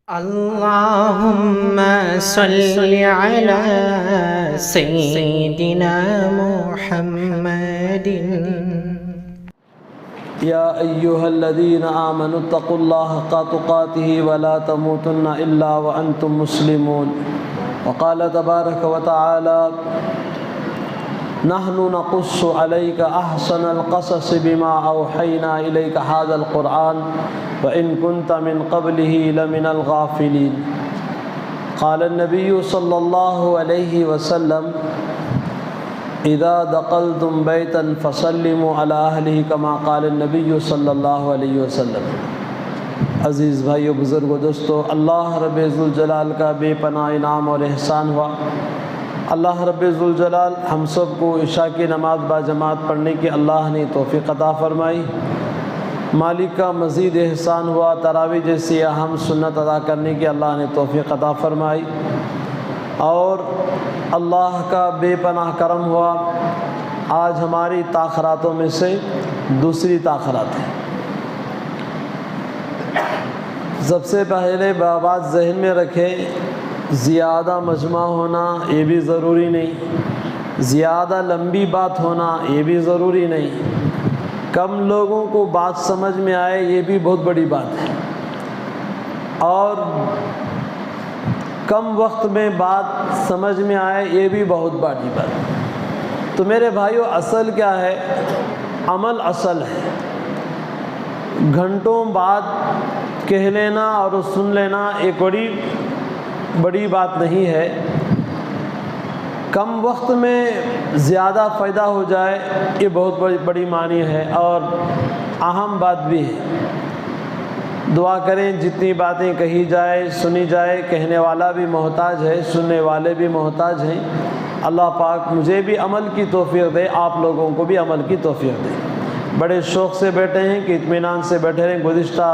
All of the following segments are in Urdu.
اللهم صل على سيدنا محمد. يا أيها الذين آمنوا اتقوا الله حق تقاته ولا تموتن إلا وأنتم مسلمون. وقال تبارك وتعالى: نحن نقص عليك أحسن القصص بما أوحينا إليك هذا القرآن وإن كنت من قبله لمن الغافلين. قال النبي صلى الله عليه وسلم: إذا دخلتم بيتا فسلموا على أهله كما قال النبي صلی اللہ علیہ وسلم. عزیز بھائیو، بزرگو، دوستو، اللہ رب ذوالجلال کا بے پناہ انعام اور احسان ہوا. اللہ رب ذوالجلال ہم سب کو عشاء کی نماز با جماعت پڑھنے کی اللہ نے توفیق عطا فرمائی. مالک کا مزید احسان ہوا، تراویح جیسی اہم سنت ادا کرنے کی اللہ نے توفیق عطا فرمائی. اور اللہ کا بے پناہ کرم ہوا، آج ہماری تاخراتوں میں سے دوسری تاخرات ہے. سب سے پہلے بات ذہن میں رکھیں، زیادہ مجمع ہونا یہ بھی ضروری نہیں، زیادہ لمبی بات ہونا یہ بھی ضروری نہیں، کم لوگوں کو بات سمجھ میں آئے یہ بھی بہت بڑی بات ہے، اور کم وقت میں بات سمجھ میں آئے یہ بھی بہت بڑی بات ہے. تو میرے بھائیو، اصل کیا ہے؟ عمل اصل ہے. گھنٹوں بعد کہہ لینا اور سن لینا ایک بڑی بات نہیں ہے. کم وقت میں زیادہ فائدہ ہو جائے یہ بہت بڑی معنی ہے اور اہم بات بھی ہے. دعا کریں جتنی باتیں کہی جائے سنی جائے، کہنے والا بھی محتاج ہے، سننے والے بھی محتاج ہیں. اللہ پاک مجھے بھی عمل کی توفیق دے، آپ لوگوں کو بھی عمل کی توفیق دے. بڑے شوق سے بیٹھے ہیں کہ اطمینان سے بیٹھے رہیں. گزشتہ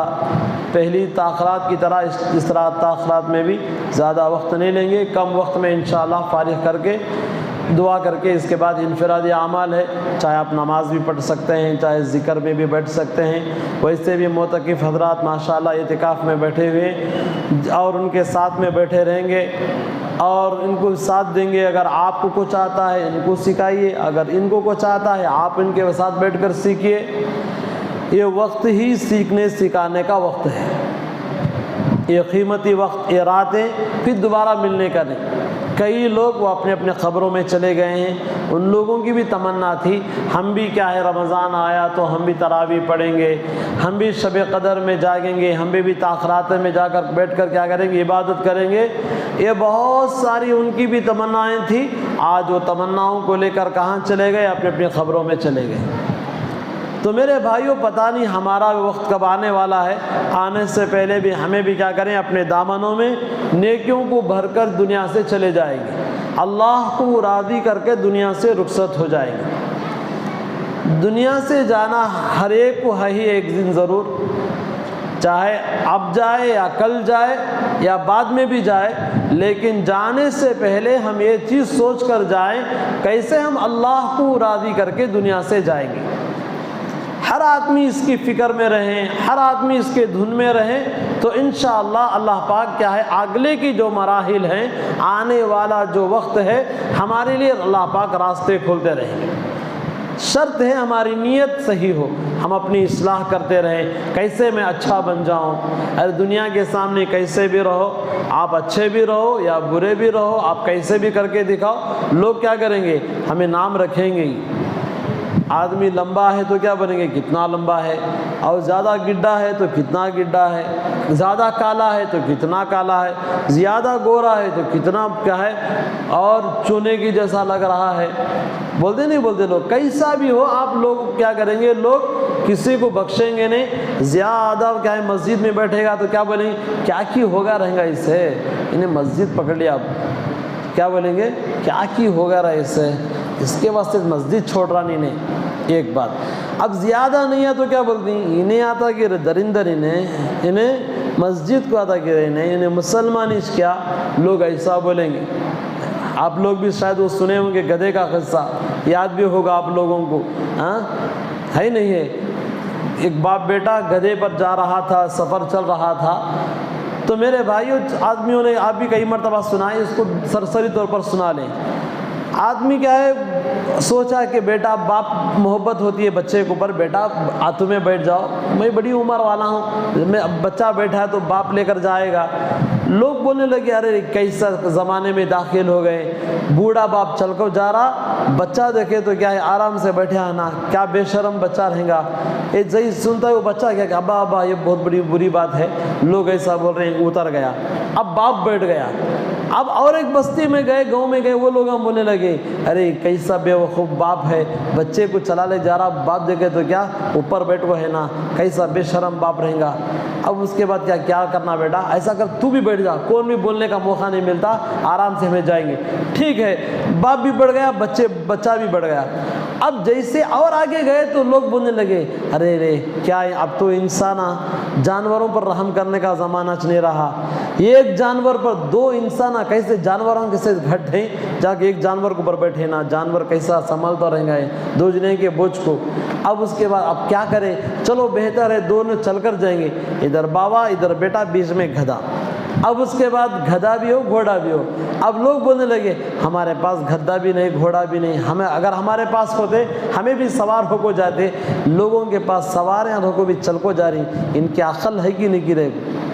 پہلی تاخرات کی طرح اس طرح تاخرات میں بھی زیادہ وقت نہیں لیں گے، کم وقت میں انشاءاللہ فارغ کر کے دعا کر کے اس کے بعد انفرادی اعمال ہے، چاہے آپ نماز بھی پڑھ سکتے ہیں، چاہے ذکر میں بھی بیٹھ سکتے ہیں. ویسے بھی معتکف حضرات ماشاءاللہ اعتکاف میں بیٹھے ہوئے اور ان کے ساتھ میں بیٹھے رہیں گے اور ان کو ساتھ دیں گے. اگر آپ کو کچھ آتا ہے ان کو سکھائیے، اگر ان کو کچھ آتا ہے آپ ان کے ساتھ بیٹھ کر سیکھیے. یہ وقت ہی سیکھنے سکھانے کا وقت ہے، یہ قیمتی وقت، یہ راتیں پھر دوبارہ ملنے کا نہیں. کئی لوگ وہ اپنے اپنے قبروں میں چلے گئے ہیں. ان لوگوں کی بھی تمنا تھی ہم بھی کیا ہے، رمضان آیا تو ہم بھی تراویح پڑھیں گے، ہم بھی شب قدر میں جاگیں گے، ہم بھی تاخرات میں جا کر بیٹھ کر کیا کریں گے، عبادت کریں گے. یہ بہت ساری ان کی بھی تمنائیں تھیں. آج وہ تمناؤں کو لے کر کہاں چلے گئے؟ اپنے اپنے قبروں میں چلے گئے. تو میرے بھائیوں، پتہ نہیں ہمارا وقت کب آنے والا ہے. آنے سے پہلے بھی ہمیں بھی کیا کریں، اپنے دامنوں میں نیکیوں کو بھر کر دنیا سے چلے جائیں گے. اللہ کو راضی کر کے دنیا سے رخصت ہو جائیں گے. دنیا سے جانا ہر ایک کو ہے ہی ایک دن ضرور، چاہے اب جائے یا کل جائے یا بعد میں بھی جائے، لیکن جانے سے پہلے ہم یہ چیز سوچ کر جائیں کیسے ہم اللہ کو راضی کر کے دنیا سے جائیں گے. ہر آدمی اس کی فکر میں رہیں، ہر آدمی اس کے دھن میں رہیں تو انشاءاللہ اللہ پاک کیا ہے، اگلے کی جو مراحل ہیں، آنے والا جو وقت ہے، ہمارے لیے اللہ پاک راستے کھولتے رہیں گے. شرط ہے ہماری نیت صحیح ہو، ہم اپنی اصلاح کرتے رہیں. کیسے میں اچھا بن جاؤں؟ ارے دنیا کے سامنے کیسے بھی رہو، آپ اچھے بھی رہو یا برے بھی رہو، آپ کیسے بھی کر کے دکھاؤ، لوگ کیا کریں گے؟ ہمیں نام رکھیں گے. آدمی لمبا ہے تو کیا بنیں گے؟ کتنا لمبا ہے. اور زیادہ گڈھا ہے تو کتنا گڈھا ہے. زیادہ کالا ہے تو کتنا کالا ہے. زیادہ گورا ہے تو کتنا کیا ہے، اور چونے کی جیسا لگ رہا ہے. بولتے نہیں بولتے لوگ؟ کیسا بھی ہو آپ لوگ کیا کریں گے؟ لوگ کسی کو بخشیں گے نہیں. زیادہ کیا ہے، مسجد میں بیٹھے گا تو کیا بولیں گے؟ کیا کی ہوگا رہیں گا اس سے، انہیں مسجد پکڑ لیا. آپ کیا بولیں گے؟ کیا کی ہوگا رہا اس سے، اس کے واسطے مسجد چھوڑ رہا نہیں. ایک بات. اب زیادہ نہیں ہے تو کیا بولتی ہیں؟ انہیں آتا کہ درندر، انہیں مسجد کو آتا کہ انہیں مسلمان اس کیا. لوگ ایسا بولیں گے. آپ لوگ بھی شاید وہ سنے ہوں گے، گدھے کا قصہ یاد بھی ہوگا آپ لوگوں کو، ہاں ہے نہیں ہے؟ ایک باپ بیٹا گدھے پر جا رہا تھا، سفر چل رہا تھا تو میرے بھائیوں آدمیوں نے آپ بھی کئی مرتبہ سنا ہے، اس کو سرسری طور پر سنا لیں۔ آدمی کیا ہے سوچا کہ بیٹا باپ محبت ہوتی ہے بچے کے اوپر، بیٹا ہاتھوں میں بیٹھ جاؤ، میں بڑی عمر والا ہوں، میں بچہ بیٹھا ہے تو باپ لے کر جائے گا۔ لوگ بولنے لگے ارے کیسا زمانے میں داخل ہو گئے، بوڑھا باپ چل کر جا رہا، بچہ دیکھے تو کیا ہے آرام سے بیٹھے آنا، کیا بے شرم بچہ رہے گا۔ یہ صحیح سنتا ہے وہ بچہ کیا کہ ابا ابا یہ بہت بڑی بری بات ہے، لوگ ایسا بول رہے ہیں، اتر گیا۔ اب باپ بیٹھ گیا، اب اور ایک بستی میں گئے، گاؤں میں گئے، وہ لوگ ہم بولنے لگے ارے کیسا بے وقوف باپ ہے، بچے کو چلا لے جا رہا، باپ دیکھے تو کیا اوپر بیٹھ کو ہے نا، کیسا بے شرم باپ رہے گا۔ اب اس کے بعد کیا کرنا بیٹا، ایسا کر تو بھی بیٹھ جا، کون بھی بولنے کا موقع نہیں ملتا، آرام سے ہمیں جائیں گے۔ ٹھیک ہے، باپ بھی بڑھ گیا، بچہ بھی بڑھ گیا۔ اب جیسے اور آگے گئے تو لوگ بولنے لگے ارے رے کیا ہے، اب تو انسان جانوروں پر رحم کرنے کا زمانہ نہیں رہا، ایک جانور پر دو انسان کیسے جانوروں کے سے گھٹ ہیں، جا کے ایک جانور کے اوپر بیٹھے نا، جانور کیسا سنبھالتا رہیں گا دو جنے کے بوجھ کو۔ اب اس کے بعد اب کیا کریں، چلو بہتر ہے دونوں چل کر جائیں گے، ادھر بابا ادھر بیٹا، بیچ میں گدھا۔ اب اس کے بعد گدھا بھی ہو گھوڑا بھی ہو۔ اب لوگ بولنے لگے ہمارے پاس گدھا بھی نہیں گھوڑا بھی نہیں، ہمیں اگر ہمارے پاس ہوتے ہمیں بھی سوار ہو کو جاتے، لوگوں کے پاس سوار ہیں ہو کو بھی چل کو جا رہی، ان کی عقل ہے کہ نہیں گرے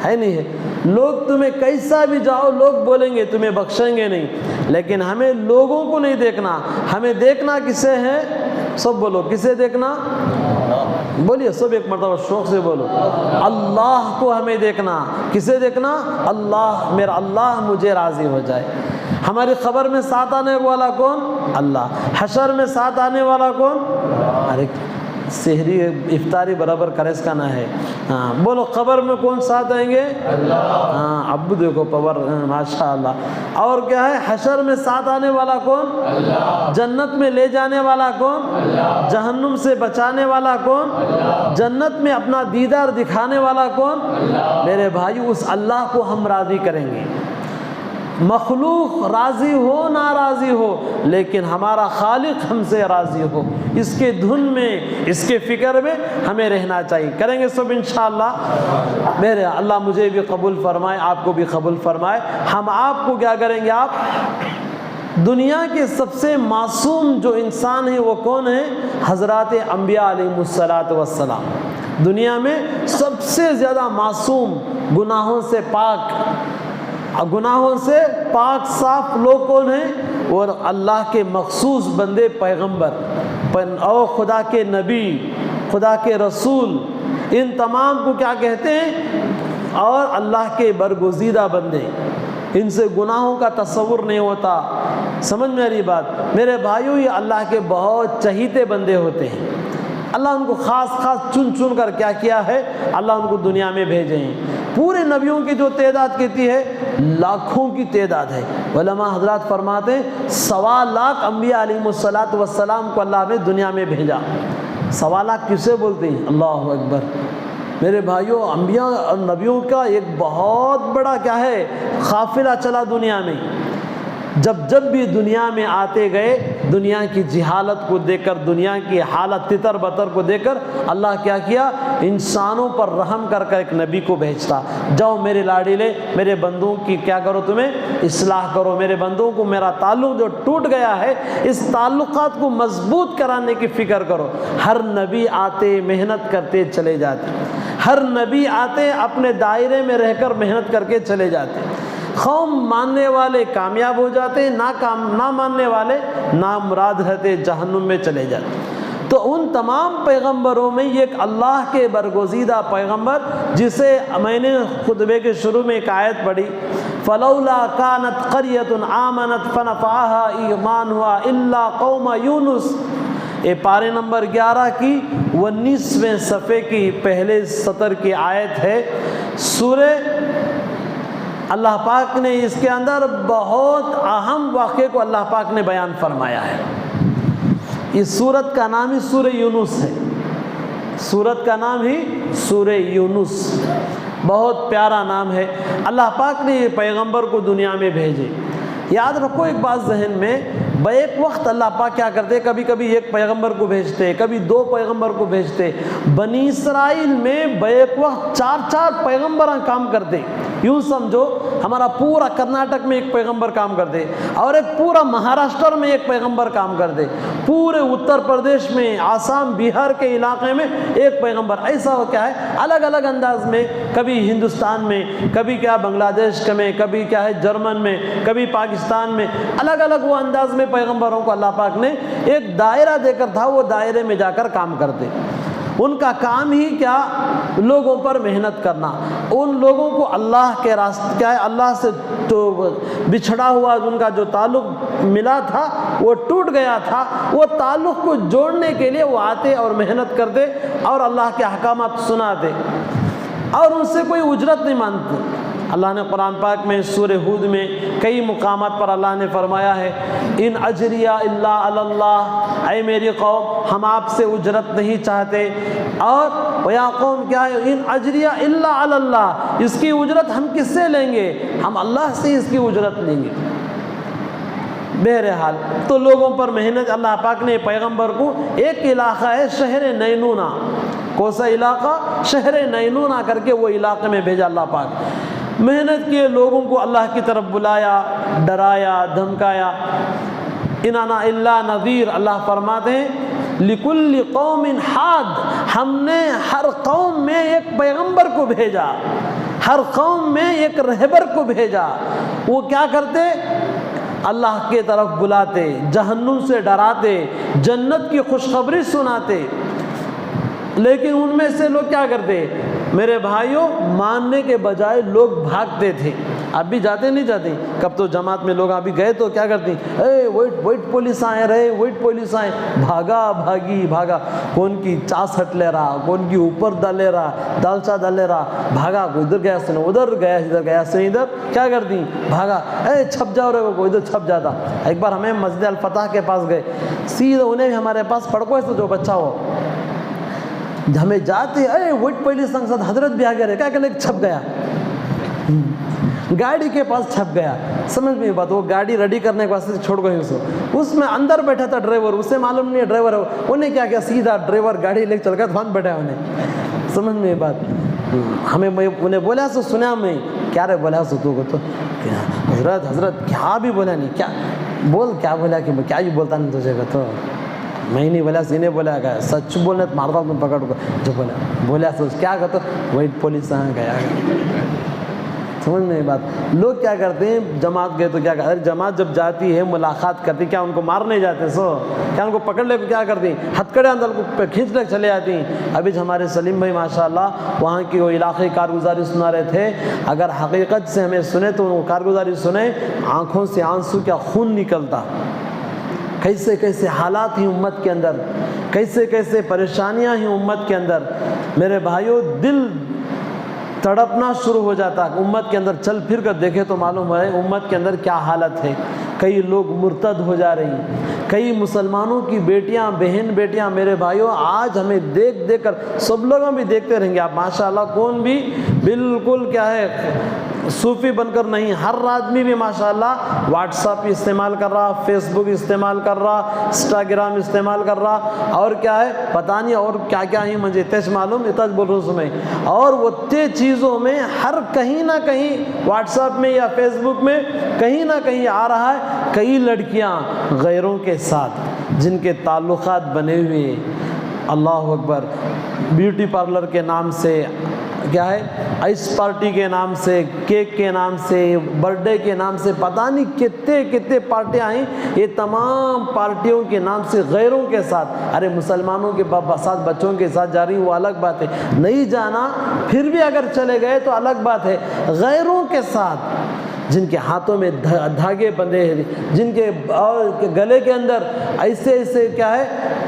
ہے نہیں ہے۔ لوگ تمہیں کیسا بھی جاؤ لوگ بولیں گے تمہیں بخشیں گے نہیں، لیکن ہمیں لوگوں کو نہیں دیکھنا، ہمیں دیکھنا کسے ہے، سب بولو کسے دیکھنا، بولیے سب ایک مرتبہ شوق سے بولو، اللہ کو ہمیں دیکھنا۔ کسے دیکھنا، اللہ، میرا اللہ مجھے راضی ہو جائے۔ ہماری خبر میں ساتھ آنے والا کون، اللہ۔ حشر میں ساتھ آنے والا کون، ارے سحری افطاری برابر کرس کا نہ ہے، ہاں بولو قبر میں کون ساتھ آئیں گے، اللہ۔ ہاں اب دیکھو پاور ماشاء اللہ۔ اور کیا ہے، حشر میں ساتھ آنے والا کون، اللہ۔ جنت میں لے جانے والا کون، اللہ۔ جہنم سے بچانے والا کون، اللہ۔ جنت میں اپنا دیدار دکھانے والا کون، اللہ۔ میرے بھائی اس اللہ کو ہم راضی کریں گے، مخلوق راضی ہو ناراضی ہو، لیکن ہمارا خالق ہم سے راضی ہو، اس کے دھن میں اس کے فکر میں ہمیں رہنا چاہیے۔ کریں گے سب انشاءاللہ۔ میرے اللہ مجھے بھی قبول فرمائے، آپ کو بھی قبول فرمائے۔ ہم آپ کو کیا کریں گے، آپ دنیا کے سب سے معصوم جو انسان ہیں وہ کون ہیں، حضرات انبیاء علیہ الصلوۃ والسلام۔ دنیا میں سب سے زیادہ معصوم، گناہوں سے پاک، گناہوں سے پاک صاف لوگ کون ہیں، اور اللہ کے مخصوص بندے پیغمبر اور خدا کے نبی، خدا کے رسول، ان تمام کو کیا کہتے ہیں، اور اللہ کے برگزیدہ بندے، ان سے گناہوں کا تصور نہیں ہوتا۔ سمجھ میں آ رہی بات میرے بھائیوں، یہ اللہ کے بہت چہیتے بندے ہوتے ہیں، اللہ ان کو خاص چن چن کر کیا ہے، اللہ ان کو دنیا میں بھیجے ہیں۔ پورے نبیوں کی جو تعداد کہتی ہے لاکھوں کی تعداد ہے، علماء حضرات فرماتے ہیں 1.25 لاکھ انبیاء علیہ الصلوۃ والسلام کو اللہ نے دنیا میں بھیجا۔ 1.25 لاکھ کسے بولتے ہیں، اللہ اکبر۔ میرے بھائیوں انبیاء اور نبیوں کا ایک بہت بڑا کیا ہے قافلہ چلا دنیا میں، جب بھی دنیا میں آتے گئے، دنیا کی جہالت کو دیکھ کر، دنیا کی حالت تتر بتر کو دیکھ کر اللہ کیا انسانوں پر رحم کر ایک نبی کو بھیجتا، جاؤ میرے لاڈلے، میرے بندوں کی کیا کرو، تمہیں اصلاح کرو، میرے بندوں کو میرا تعلق جو ٹوٹ گیا ہے اس تعلقات کو مضبوط کرانے کی فکر کرو۔ ہر نبی آتے محنت کرتے چلے جاتے، ہر نبی آتے اپنے دائرے میں رہ کر محنت کر کے چلے جاتے، قوم ماننے والے کامیاب ہو جاتے، نہ ماننے والے نامراد رہتے، جہنم میں چلے جاتے۔ تو ان تمام پیغمبروں میں یہ ایک اللہ کے برگزیدہ پیغمبر، جسے میں نے خطبے کے شروع میں ایک آیت پڑھی، فلولا كانت قرية آمنت فنفعها ایمانها الا قوم یونس، یہ پارے نمبر 11 کی 19ویں صفحے کی پہلے سطر کی آیت ہے۔ سورہ اللہ پاک نے اس کے اندر بہت اہم واقعے کو اللہ پاک نے بیان فرمایا ہے۔ اس سورت کا نام ہی سورہ یونس ہے، سورت کا نام ہی سورہ یونس، بہت پیارا نام ہے۔ اللہ پاک نے یہ پیغمبر کو دنیا میں بھیجے۔ یاد رکھو ایک بات ذہن میں، بیک وقت اللہ پاک کیا کرتے، کبھی کبھی ایک پیغمبر کو بھیجتے، کبھی 2 پیغمبر کو بھیجتے۔ بنی اسرائیل میں بیک وقت 4 پیغمبراں کام کرتے، یوں سمجھو ہمارا پورا کرناٹک میں ایک پیغمبر کام کر دے اور ایک پورا مہاراشٹر میں ایک پیغمبر کام کر دے، پورے اتر پردیش میں، آسام، بہار کے علاقے میں ایک پیغمبر، ایسا کیا ہے الگ الگ انداز میں، کبھی ہندوستان میں، کبھی کیا بنگلہ دیش میں، کبھی کیا ہے جرمن میں، کبھی پاکستان میں، الگ الگ وہ انداز میں پیغمبروں کو اللہ پاک نے ایک دائرہ دے کر تھا، وہ دائرے میں جا کر کام کرتے۔ ان کا کام ہی کیا، لوگوں پر محنت کرنا، ان لوگوں کو اللہ کے راستے کیا ہے، اللہ سے تو بچھڑا ہوا ان کا جو تعلق ملا تھا وہ ٹوٹ گیا تھا، وہ تعلق کو جوڑنے کے لیے وہ آتے اور محنت کرتے اور اللہ کے احکامات سناتے اور ان سے کوئی اجرت نہیں مانتے۔ اللہ نے قرآن پاک میں سورہ ہود میں کئی مقامات پر اللہ نے فرمایا ہے، ان اجریہ الا علی اللہ، اے میری قوم ہم آپ سے اجرت نہیں چاہتے، اور یا قوم کیا ہے، ان اجریہ الا علی اللہ، اس کی اجرت ہم کس سے لیں گے، ہم اللہ سے اس کی اجرت لیں گے۔ بہرحال تو لوگوں پر محنت، اللہ پاک نے پیغمبر کو ایک علاقہ ہے شہر نینونا، کون سا علاقہ، شہر نینونا کر کے وہ علاقے میں بھیجا اللہ پاک، محنت کیے، لوگوں کو اللہ کی طرف بلایا، ڈرایا، دھمکایا۔ ان انا الا نذیر، اللہ فرماتے ہیں لکل قوم حاد، ہم نے ہر قوم میں ایک پیغمبر کو بھیجا، ہر قوم میں ایک رہبر کو بھیجا۔ وہ کیا کرتے، اللہ کی طرف بلاتے، جہنم سے ڈراتے، جنت کی خوشخبری سناتے۔ لیکن ان میں سے لوگ کیا کرتے میرے بھائیوں، ماننے کے بجائے لوگ بھاگتے تھے۔ اب بھی جاتے نہیں جاتے، کب تو جماعت میں لوگ ابھی گئے تو کیا کرتے، اے وائٹ پولیس آئے رہے، وائٹ پولیس آئے، بھاگا بھاگی بھاگا، کون کی چاس ہٹ لے رہا، کون کی اوپر ڈال لے رہا، دالچا ڈال لے رہا، بھاگا، کوئی ادھر گیا سنے ادھر گیا، ادھر گیا سنے ادھر، کیا کرتی بھاگا، اے چھپ جاؤ رہے، کوئی ادھر چھپ جاتا۔ ایک بار ہمیں مسجد الفتح کے پاس گئے، سیدھا انہیں بھی ہمارے پاس پڑکو ہے تو جو بچہ ہو، ہمیں جاتے اے وائٹ پولیس سنگ ساتھ حضرت بھی آگے رہے، کیا کرنے چھپ گیا، گاڑی کے پاس چھپ گیا۔ سمجھ میں بات، وہ گاڑی ریڈی کرنے کے واسطے چھوڑ گئے اس میں اندر بیٹھا تھا ڈرائیور، اسے معلوم نہیں ہے ڈرائیور ہے، انہیں کیا کیا سیدھا ڈرائیور گاڑی لے چل گیا، وہاں بیٹھا انہیں۔ سمجھ میں بات، ہمیں انہیں بولا سو سنا میں کیا رہے، بولا سو تو حضرت کیا بھی بولا نہیں، کیا بول، کیا بولا کہ کیا ہی بولتا نہیں تجھے تو میں نہیں بولا، سینے بولا گیا، سچ بولنے تو مارتا ہوں پکڑ کو، جو بولا سوچ کیا کہتا، وائٹ پولیس آ گیا۔ سمجھ میں بات، لوگ کیا کرتے ہیں، جماعت گئے تو کیا کرتے، جماعت جب جاتی ہے ملاقات کرتی، کیا ان کو مارنے جاتے سو، کیا ان کو پکڑ لے کو کیا کرتی، ہتھکڑے اندر کو کھینچ لے چلے جاتی ہیں۔ ابھی ہمارے سلیم بھائی ماشاءاللہ وہاں کی وہ علاقائی کارگزاری سنا رہے تھے، اگر حقیقت سے ہمیں سنے تو وہ کارگزاری سنے، آنکھوں سے آنسو کیا خون نکلتا، کیسے کیسے حالات ہیں امت کے اندر، کیسے کیسے پریشانیاں ہیں امت کے اندر۔ میرے بھائیوں دل تڑپنا شروع ہو جاتا، امت کے اندر چل پھر کر دیکھے تو معلوم ہے امت کے اندر کیا حالت ہے۔ کئی لوگ مرتد ہو جا رہی ہیں، کئی مسلمانوں کی بیٹیاں، بہن بیٹیاں، میرے بھائیوں آج ہمیں دیکھ دیکھ کر سب لوگ بھی دیکھتے رہیں گے آپ ماشاءاللہ، کون بھی بالکل کیا ہے صوفی بن کر نہیں، ہر آدمی بھی ماشاءاللہ واٹس ایپ استعمال کر رہا، فیس بک استعمال کر رہا، انسٹاگرام استعمال کر رہا، اور کیا ہے پتہ نہیں اور کیا کیا ہی مجھے تیج معلوم، اتج بول رہا ہوں میں، اور وہ چیزوں میں ہر کہیں نہ کہیں واٹس ایپ میں یا فیس بک میں کہیں نہ کہیں آ رہا ہے کئی لڑکیاں غیروں کے ساتھ جن کے تعلقات بنے ہوئے، اللہ اکبر، بیوٹی پارلر کے نام سے، کیا ہے آئس پارٹی کے نام سے، کیک کے نام سے، برتھ ڈے کے نام سے، پتہ نہیں کتنے کتنے پارٹیاں ہیں، یہ تمام پارٹیوں کے نام سے غیروں کے ساتھ، ارے مسلمانوں کے ساتھ بچوں کے ساتھ جا رہی وہ الگ بات ہے، نہیں جانا پھر بھی اگر چلے گئے تو الگ بات ہے، غیروں کے ساتھ جن کے ہاتھوں میں دھاگے بندھے ہیں، جن کے گلے کے اندر ایسے ایسے کیا ہے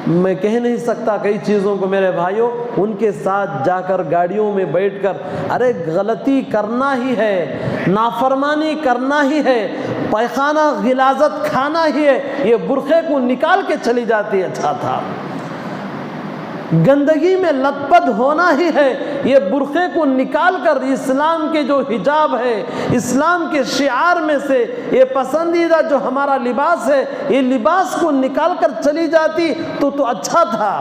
میں کہہ نہیں سکتا کئی چیزوں کو، میرے بھائیوں ان کے ساتھ جا کر گاڑیوں میں بیٹھ کر، ارے غلطی کرنا ہی ہے، نافرمانی کرنا ہی ہے، پیخانہ غلاظت کھانا ہی ہے، یہ برقعے کو نکال کے چلی جاتی ہے، اچھا تھا، گندگی میں لت پت ہونا ہی ہے، یہ برقعے کو نکال کر اسلام کے جو حجاب ہے، اسلام کے شعار میں سے یہ پسندیدہ جو ہمارا لباس ہے، یہ لباس کو نکال کر چلی جاتی تو اچھا تھا۔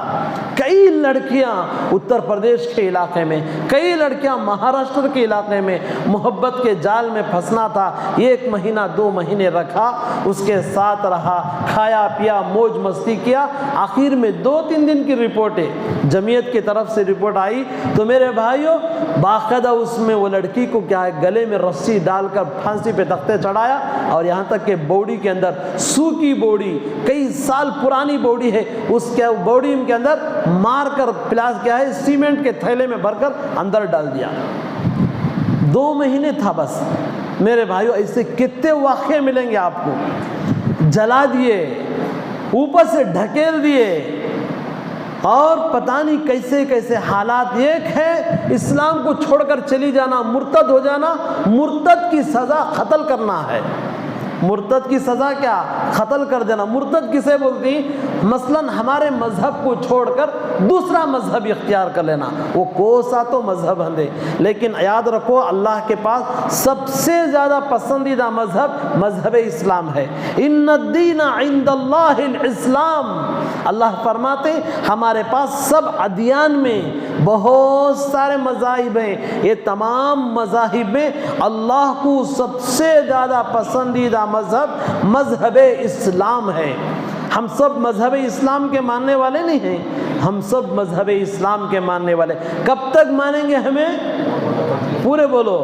کئی کئی لڑکیاں اتر پردیش کے علاقے میں، کئی لڑکیاں مہاراشٹر کے علاقے میں محبت کے جال میں پھنسنا تھا، 1 مہینہ 2 مہینے رکھا، اس کے ساتھ رہا، کھایا پیا، موج مستی کیا، آخر میں 2-3 دن کی رپورٹ ہے، جمعیت کی طرف سے رپورٹ آئی تو میرے بھائیوں باقاعدہ اس میں وہ لڑکی کو کیا ہے گلے میں رسی ڈال کر پھانسی پہ تختے چڑھایا، اور یہاں تک کہ باڈی کے اندر سوکھی باڈی، کئی سال پرانی باڈی ہے، اس کے باڈی کے اندر مار کر پلاس کیا ہے سیمنٹ کے تھیلے میں بھر کر اندر ڈال دیا۔ 2 مہینے تھا بس۔ میرے بھائیوں ایسے کتنے واقعے ملیں گے آپ کو، جلا دیے، اوپر سے ڈھکیل دیے، اور پتہ نہیں کیسے کیسے حالات۔ ایک ہے اسلام کو چھوڑ کر چلی جانا، مرتد ہو جانا، مرتد کی سزا قتل کرنا ہے۔ مرتد کی سزا کیا؟ قتل کر دینا۔ مرتد کسے بولتی؟ مثلا ہمارے مذہب کو چھوڑ کر دوسرا مذہب اختیار کر لینا، وہ کوسا تو مذہب ہندے، لیکن یاد رکھو اللہ کے پاس سب سے زیادہ پسندیدہ مذہب مذہب اسلام ہے۔ ان الدین عند اللہ الاسلام، اللہ فرماتے ہمارے پاس سب ادیان میں بہت سارے مذاہب ہیں، یہ تمام مذاہب میں اللہ کو سب سے زیادہ پسندیدہ مذہب مذہب اسلام ہے۔ ہم سب مذہب اسلام کے ماننے والے نہیں ہیں، ہم سب مذہب اسلام کے ماننے والے۔ کب تک مانیں گے ہمیں؟ پورے بولو،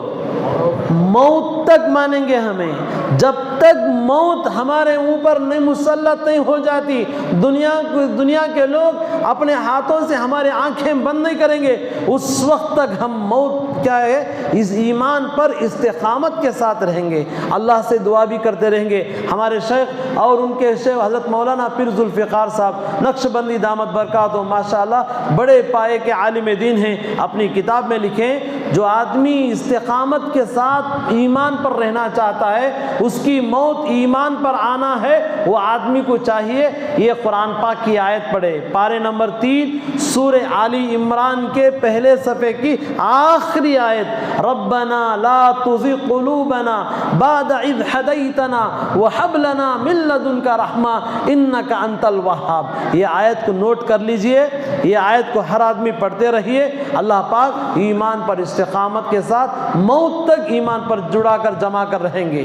موت تک مانیں گے ہمیں، جب تک موت ہمارے اوپر نہیں مسلط نہیں ہو جاتی، دنیا کے لوگ اپنے ہاتھوں سے ہمارے آنکھیں بند نہیں کریں گے، اس وقت تک ہم موت کیا ہے اس ایمان پر استقامت کے ساتھ رہیں گے، اللہ سے دعا بھی کرتے رہیں گے۔ ہمارے شیخ اور ان کے شیخ حضرت مولانا پیر ذوالفقار صاحب نقشبندی دامت برکاتہ ماشاءاللہ بڑے پائے کے عالم دین ہیں، اپنی کتاب میں لکھیں جو آدمی استقامت کے ساتھ ایمان پر رہنا چاہتا ہے، اس کی موت ایمان پر آنا ہے، وہ آدمی کو چاہیے یہ قرآن پاک کی آیت پڑھے، پارے نمبر 3 سورہ آلی عمران کے پہلے صفحے کی آخری آیت، ربنا لا تزغ قلوبنا بعد اذ ہدیتنا وہب لنا من لدنک رحمہ انک انت الوہاب۔ یہ آیت کو نوٹ کر لیجئے، یہ آیت کو ہر آدمی پڑھتے رہیے، اللہ پاک ایمان پر استقامت کے ساتھ موت تک ایمان پر جڑا کر جمع کر رہیں گے،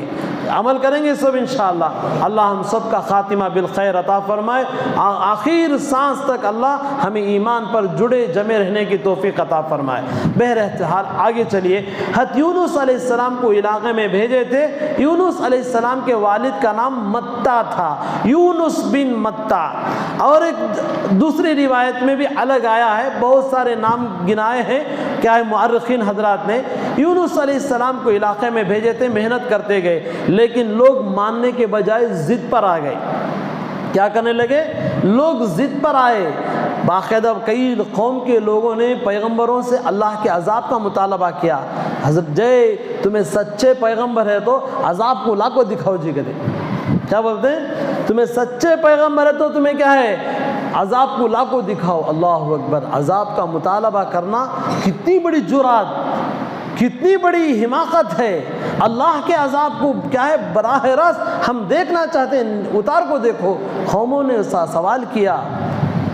عمل کریں گے سب انشاءاللہ۔ اللہ ہم سب کا خاتمہ بالخیر عطا فرمائے، آخر سانس تک اللہ ہمیں ایمان پر جڑے جمے رہنے کی توفیق عطا فرمائے۔ بہرحال آگے چلیے، حضرت یونس علیہ السلام کو علاقے میں بھیجے تھے۔ یونس علیہ السلام کے والد کا نام متا تھا، یونس بن متا، اور ایک دوسری روایت میں بھی الگ آیا ہے، بہت سارے نام گنائے ہیں کیا ہے مؤرخین حضرات نے۔ یونس علیہ السلام کو علاقے میں بھیجے تھے، محنت کرتے گئے، لیکن لوگ ماننے کے بجائے ضد پر آ گئے۔ کیا کرنے لگے؟ لوگ ضد پر آئے۔ باقاعدہ کئی قوم کے لوگوں نے پیغمبروں سے اللہ کے عذاب کا مطالبہ کیا، حضرت جے تمہیں سچے پیغمبر ہے تو عذاب کو لا کو دکھاؤ جی کہتے۔ کیا بولتے ہیں؟ تمہیں سچے پیغمبر ہے تو تمہیں کیا ہے عذاب کو لا کو دکھاؤ۔ اللہ اکبر، عذاب کا مطالبہ کرنا کتنی بڑی جرات، کتنی بڑی حماقت ہے۔ اللہ کے عذاب کو کیا ہے براہ راست ہم دیکھنا چاہتے ہیں، اتار کو دیکھو۔ قوموں نے سوال کیا۔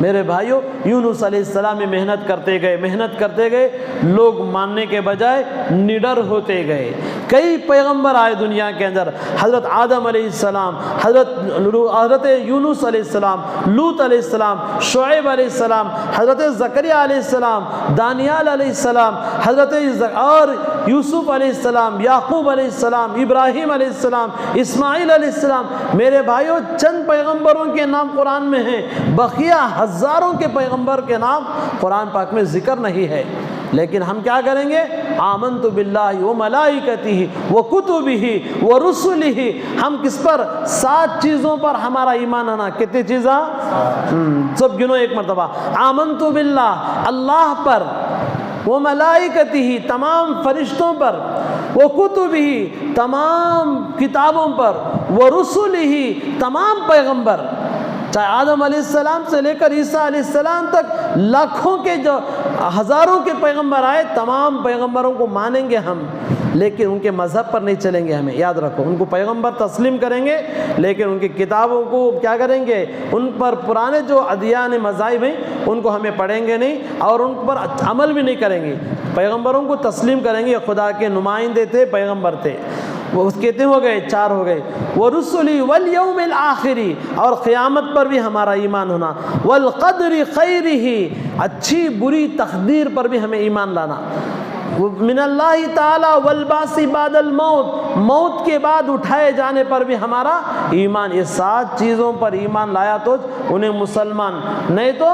میرے بھائیوں یونس علیہ السلام میں محنت کرتے گئے، لوگ ماننے کے بجائے نڈر ہوتے گئے۔ کئی پیغمبر آئے دنیا کے اندر، حضرت آدم علیہ السلام، حضرت یونس علیہ السلام، لوط علیہ السلام، شعیب علیہ السلام، حضرت زکریا علیہ السلام، دانیال علیہ السلام، حضرت اور یوسف علیہ السلام، یعقوب علیہ السلام، ابراہیم علیہ السلام، اسماعیل علیہ السلام۔ میرے بھائیوں چند پیغمبروں کے نام قرآن میں ہیں، بقیہ ہزاروں کے پیغمبر کے نام قرآن پاک میں ذکر نہیں ہے۔ لیکن ہم کیا کریں گے؟ آمنت باللہ و ملائکتہ و کتبہ و رسلہ، ہم کس پر؟ 7 چیزوں پر ہمارا ایمان آنا۔ کتنی چیزیں؟ سب گنو ایک مرتبہ۔ آمنت باللہ، اللہ پر، و ملائکتہ، تمام فرشتوں پر، و کتبہ، تمام کتابوں پر، و رسلہ، تمام پیغمبر، چاہے آدم علیہ السلام سے لے کر عیسیٰ علیہ السلام تک لاکھوں کے جو ہزاروں کے پیغمبر آئے، تمام پیغمبروں کو مانیں گے ہم۔ لیکن ان کے مذہب پر نہیں چلیں گے. ہمیں یاد رکھو, ان کو پیغمبر تسلیم کریں گے لیکن ان کی کتابوں کو کیا کریں گے, ان پر پرانے جو ادیان مذاہب ہیں ان کو ہمیں پڑھیں گے نہیں اور ان پر عمل بھی نہیں کریں گے. پیغمبروں کو تسلیم کریں گے, خدا کے نمائندے تھے, پیغمبر تھے. وہ کتنے ہو گئے؟ 4 ہو گئے. وَرُسُلِي وَالْيَوْمِ الْآخِرِ, اور قیامت پر بھی ہمارا ایمان ہونا. وَالْقَدْرِ خَيْرِهِ, اچھی بری تقدیر پر بھی ہمیں ایمان لانا. من اللہ تعالی والبعث بعد الموت, موت کے بعد اٹھائے جانے پر بھی ہمارا ایمان. یہ 7 چیزوں پر ایمان لایا تو انہیں مسلمان, نہیں تو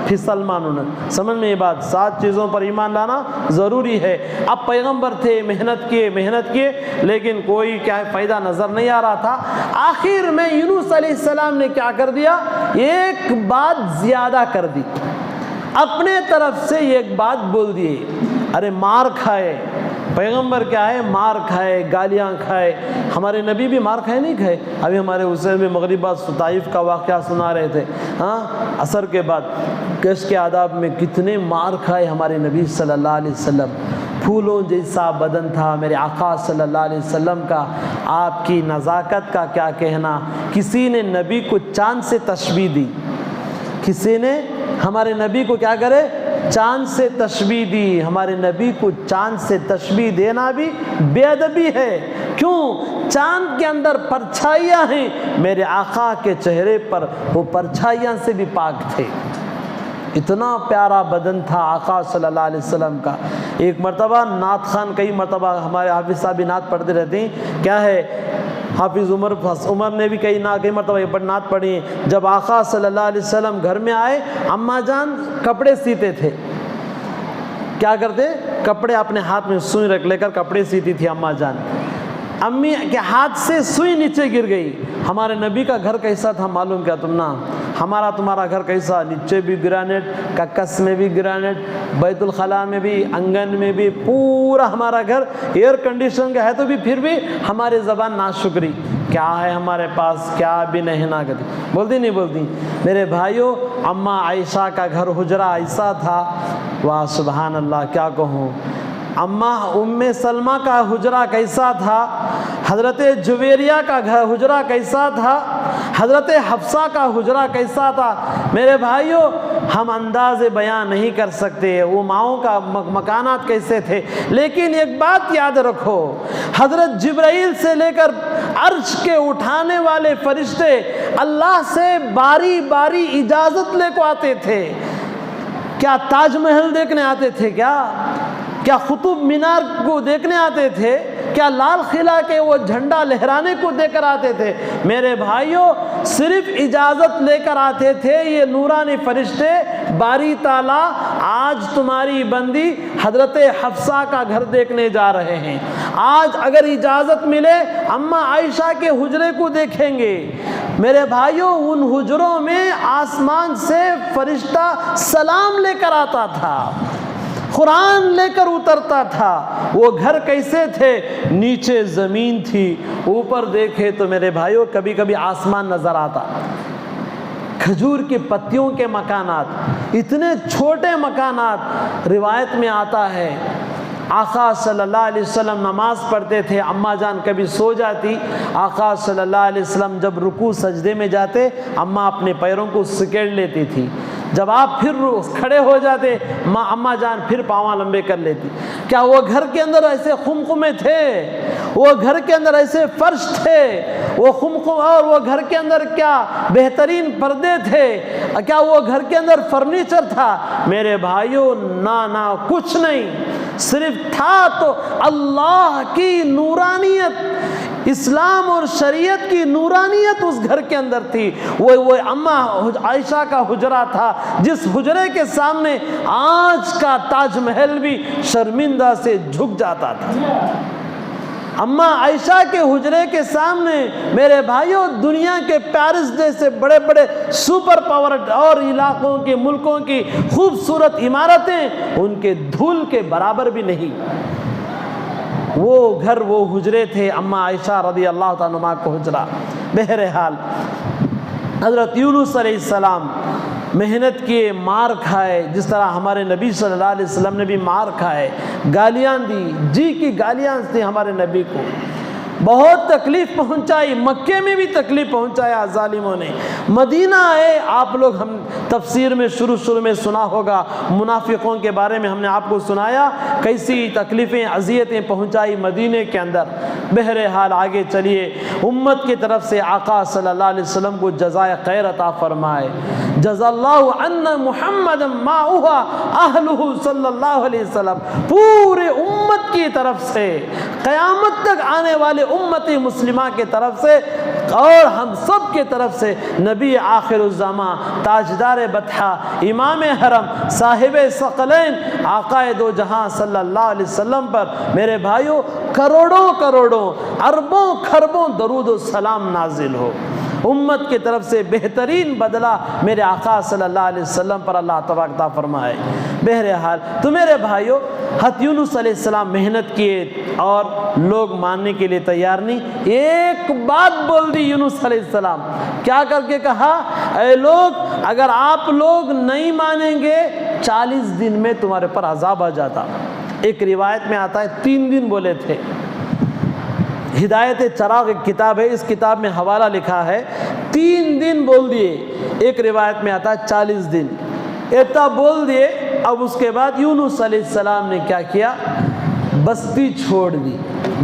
پھر سلمان. انہیں سمجھ میں یہ بات, 7 چیزوں پر ایمان لانا ضروری ہے. اب پیغمبر تھے, محنت کیے لیکن کوئی کیا فائدہ نظر نہیں آ رہا تھا. آخر میں یونس علیہ السلام نے کیا کر دیا, ایک بات زیادہ کر دی, اپنے طرف سے ایک بات بول دیے. ارے مار کھائے, پیغمبر کیا ہے, مار کھائے, گالیاں کھائے. ہمارے نبی بھی مار کھائے نہیں کھائے؟ ابھی ہمارے حسین میں مغربہ طائف کا واقعہ سنا رہے تھے, عصر کے بعد کیش کے آداب میں کتنے مار کھائے ہمارے نبی صلی اللہ علیہ وسلم. پھولوں جیسا بدن تھا میرے آقا صلی اللہ علیہ وسلم کا. آپ کی نزاکت کا کیا کہنا. کسی نے نبی کو چاند سے تشبیہ دی, کسی نے ہمارے نبی کو کیا کرے, چاند سے تشبیہ دی. ہمارے نبی کو چاند سے تشبیہ دینا بھی بے ادبی ہے. کیوں؟ چاند کے اندر پرچھائیاں ہیں, میرے آقا کے چہرے پر وہ پرچھائیاں سے بھی پاک تھے. اتنا پیارا بدن تھا آقا صلی اللہ علیہ وسلم کا. ایک مرتبہ نعت خان, کئی مرتبہ ہمارے حافظ صاحب نعت پڑھتے رہتے ہیں, کیا ہے, حافظ عمر نے بھی کئی مرتبہ یہ نعت پڑھی. جب آقا صلی اللہ علیہ وسلم گھر میں آئے, اماں جان کپڑے سیتے تھے. کیا کرتے؟ کپڑے اپنے ہاتھ میں سوئی رکھ لے کر کپڑے سیتی تھی اماں جان. امی کے ہاتھ سے سوئی نیچے گر گئی. ہمارے نبی کا گھر کیسا تھا معلوم کیا تم نا؟ ہمارا تمہارا گھر کیسا, نیچے بھی گرانٹ, ککس میں بھی گرانٹ, بیت الخلاء میں بھی, انگن میں بھی, پورا ہمارا گھر ایئر کنڈیشن کا ہے تو بھی پھر بھی ہمارے زبان ناشکری. کیا ہے ہمارے پاس, کیا بھی نہیں نہ کرتی, بولتی نہیں بولتی. میرے بھائیوں, اماں عائشہ کا گھر حجرہ ایسا تھا, واہ سبحان اللہ کیا کہوں. اماں ام سلمہ کا حجرہ کیسا تھا, حضرت جویریہ کا حجرہ کیسا تھا, حضرت حفصہ کا حجرہ کیسا تھا. میرے بھائیوں, ہم انداز بیان نہیں کر سکتے وہ ماؤں کا مکانات کیسے تھے. لیکن ایک بات یاد رکھو, حضرت جبرائیل سے لے کر عرش کے اٹھانے والے فرشتے اللہ سے باری باری اجازت لے کو آتے تھے. کیا تاج محل دیکھنے آتے تھے؟ کیا قطب مینار کو دیکھنے آتے تھے؟ کیا لال قلعہ کے وہ جھنڈا لہرانے کو دے کر آتے تھے؟ میرے بھائیوں, صرف اجازت لے کر آتے تھے یہ نورانی فرشتے. باری تعالیٰ آج تمہاری بندی حضرت حفصہ کا گھر دیکھنے جا رہے ہیں. آج اگر اجازت ملے اماں عائشہ کے حجرے کو دیکھیں گے. میرے بھائیوں, ان حجروں میں آسمان سے فرشتہ سلام لے کر آتا تھا, قرآن لے کر اترتا تھا. وہ گھر کیسے تھے؟ نیچے زمین تھی, اوپر دیکھے تو میرے بھائیوں کبھی کبھی آسمان نظر آتا. کھجور کی پتیوں کے مکانات, اتنے چھوٹے مکانات. روایت میں آتا ہے آقا صلی اللہ علیہ وسلم نماز پڑھتے تھے, اماں جان کبھی سو جاتی. آقا صلی اللہ علیہ وسلم جب رکوع سجدے میں جاتے, اماں اپنے پیروں کو سکیڑ لیتی تھی. جب آپ پھر کھڑے ہو جاتے, اماں جان پھر پاؤں لمبے کر لیتی. کیا وہ گھر کے اندر ایسے خمخمے تھے؟ وہ گھر کے اندر ایسے فرش تھے؟ وہ خمخم, اور وہ گھر کے اندر کیا بہترین پردے تھے؟ کیا وہ گھر کے اندر فرنیچر تھا؟ میرے بھائیوں, نہ کچھ نہیں. صرف تھا تو اللہ کی نورانیت, اسلام اور شریعت کی نورانیت اس گھر کے اندر تھی. وہ اماں عائشہ کا حجرہ تھا, جس حجرے کے سامنے آج کا تاج محل بھی شرمندہ سے جھک جاتا تھا. اماں عائشہ کے حجرے کے سامنے میرے بھائیوں دنیا کے پیرس جیسے بڑے بڑے سپر پاور اور علاقوں کے ملکوں کی خوبصورت عمارتیں ان کے دھول کے برابر بھی نہیں. وہ گھر, وہ حجرے تھے اماں عائشہ رضی اللہ تعالیٰ عنہا کو حجرہ. بہرحال حضرت یونس علیہ السلام محنت کیے، مار کھائے، جس طرح ہمارے نبی صلی اللہ علیہ وسلم نے بھی مار کھائے، گالیاں دی، جی کی گالیاں دی ہمارے نبی کو، بہت تکلیف پہنچائی، مکے میں بھی تکلیف پہنچایا ظالموں نے، مدینہ آئے، آپ لوگ ہم تفسیر میں شروع میں سنا ہوگا، منافقوں کے بارے میں ہم نے آپ کو سنایا، کیسی تکلیفیں اذیتیں پہنچائی مدینے کے اندر۔ بہرحال آگے چلیے، امت کی طرف سے آقا صلی اللہ علیہ وسلم کو جزائے خیر عطا فرمائے، جزا اللہ عنا محمد ما اوحى اہلہ صلی اللہ علیہ وسلم، پورے امت کی طرف سے، قیامت تک آنے والے امت مسلمہ کی طرف سے اور ہم سب کی طرف سے نبی آخر الزمان، تاجدار بطحہ، امام حرم، صاحب ثقلین، آقا دو جہاں صلی اللہ علیہ وسلم پر میرے بھائیوں کروڑوں کروڑوں، اربوں خربوں درود و سلام نازل ہو۔ امت کی طرف سے بہترین بدلہ میرے آقا صلی اللہ علیہ وسلم پر اللہ تبارک عطا فرمائے۔ بہرحال تو میرے بھائیوں، حضرت یونس علیہ السلام محنت کیے اور لوگ ماننے کے لیے تیار نہیں، ایک بات بول دی یونس علیہ السلام، کیا کر کے کہا، اے لوگ اگر آپ لوگ نہیں مانیں گے 40 دن میں تمہارے پر عذاب آ جاتا۔ ایک روایت میں آتا ہے 3 دن بولے تھے، ہدایت چراغ ایک کتاب ہے، اس کتاب میں حوالہ لکھا ہے 3 دن بول دیے، ایک روایت میں آتا ہے 40 دن، اتنا بول دیے۔ اب اس کے بعد یونس علیہ السلام نے کیا کیا، بستی چھوڑ دی،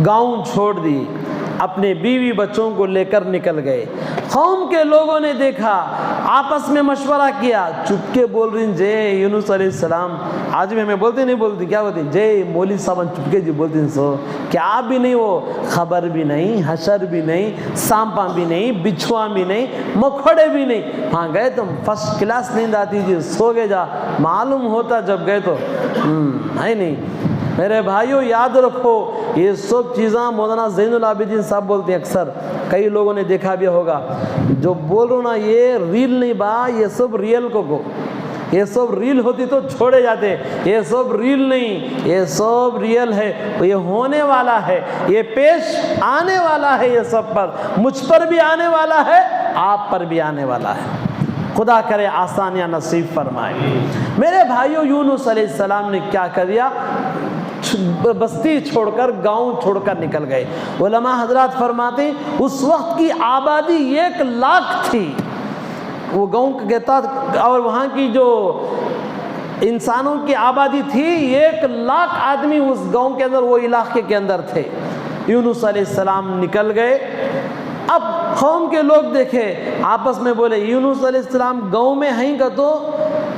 گاؤں چھوڑ دی، اپنے بیوی بچوں کو لے کر نکل گئے۔ قوم کے لوگوں نے دیکھا، آپس میں مشورہ کیا، چپ کے بول رہی جے یونس علیہ السلام، آج بھی ہمیں بولتے نہیں بولتی، کیا بولتی جے مولوی صاحب چپ کے جی بولتی سو، کیا بھی نہیں، وہ خبر بھی نہیں، حشر بھی نہیں، سانپا بھی نہیں، بچھوا بھی نہیں، مکھڑے بھی نہیں، ہاں گئے تم فرسٹ کلاس نیند آتی جی، سو گئے جا، معلوم ہوتا جب گئے تو ہے نہیں۔ میرے بھائیوں یاد رکھو، یہ سب چیزاں مولانا زین العابدین صاحب بولتے ہیں، اکثر کئی لوگوں نے دیکھا بھی ہوگا، جو بول رہا نا یہ ریل نہیں با، یہ سب ریل کو یہ سب ریل ہوتی تو چھوڑے جاتے، یہ سب ریل نہیں، یہ سب ریل ہے، یہ ہونے والا ہے، یہ پیش آنے والا ہے، یہ سب پر، مجھ پر بھی آنے والا ہے، آپ پر بھی آنے والا ہے، خدا کرے آسانیاں نصیب فرمائے۔ میرے بھائیوں، یونس علیہ السلام نے کیا کر دیا، بستی چھوڑ کر، گاؤں چھوڑ کر نکل گئے۔ علماء حضرات فرماتے ہیں اس وقت کی آبادی 1 لاکھ تھی، وہ گاؤں کہتا، اور وہاں کی جو انسانوں کی آبادی تھی 1 لاکھ آدمی اس گاؤں کے اندر، وہ علاقے کے اندر تھے۔ یونس علیہ السلام نکل گئے، اب قوم کے لوگ دیکھے، آپس میں بولے یونس علیہ السلام گاؤں میں ہیں کا تو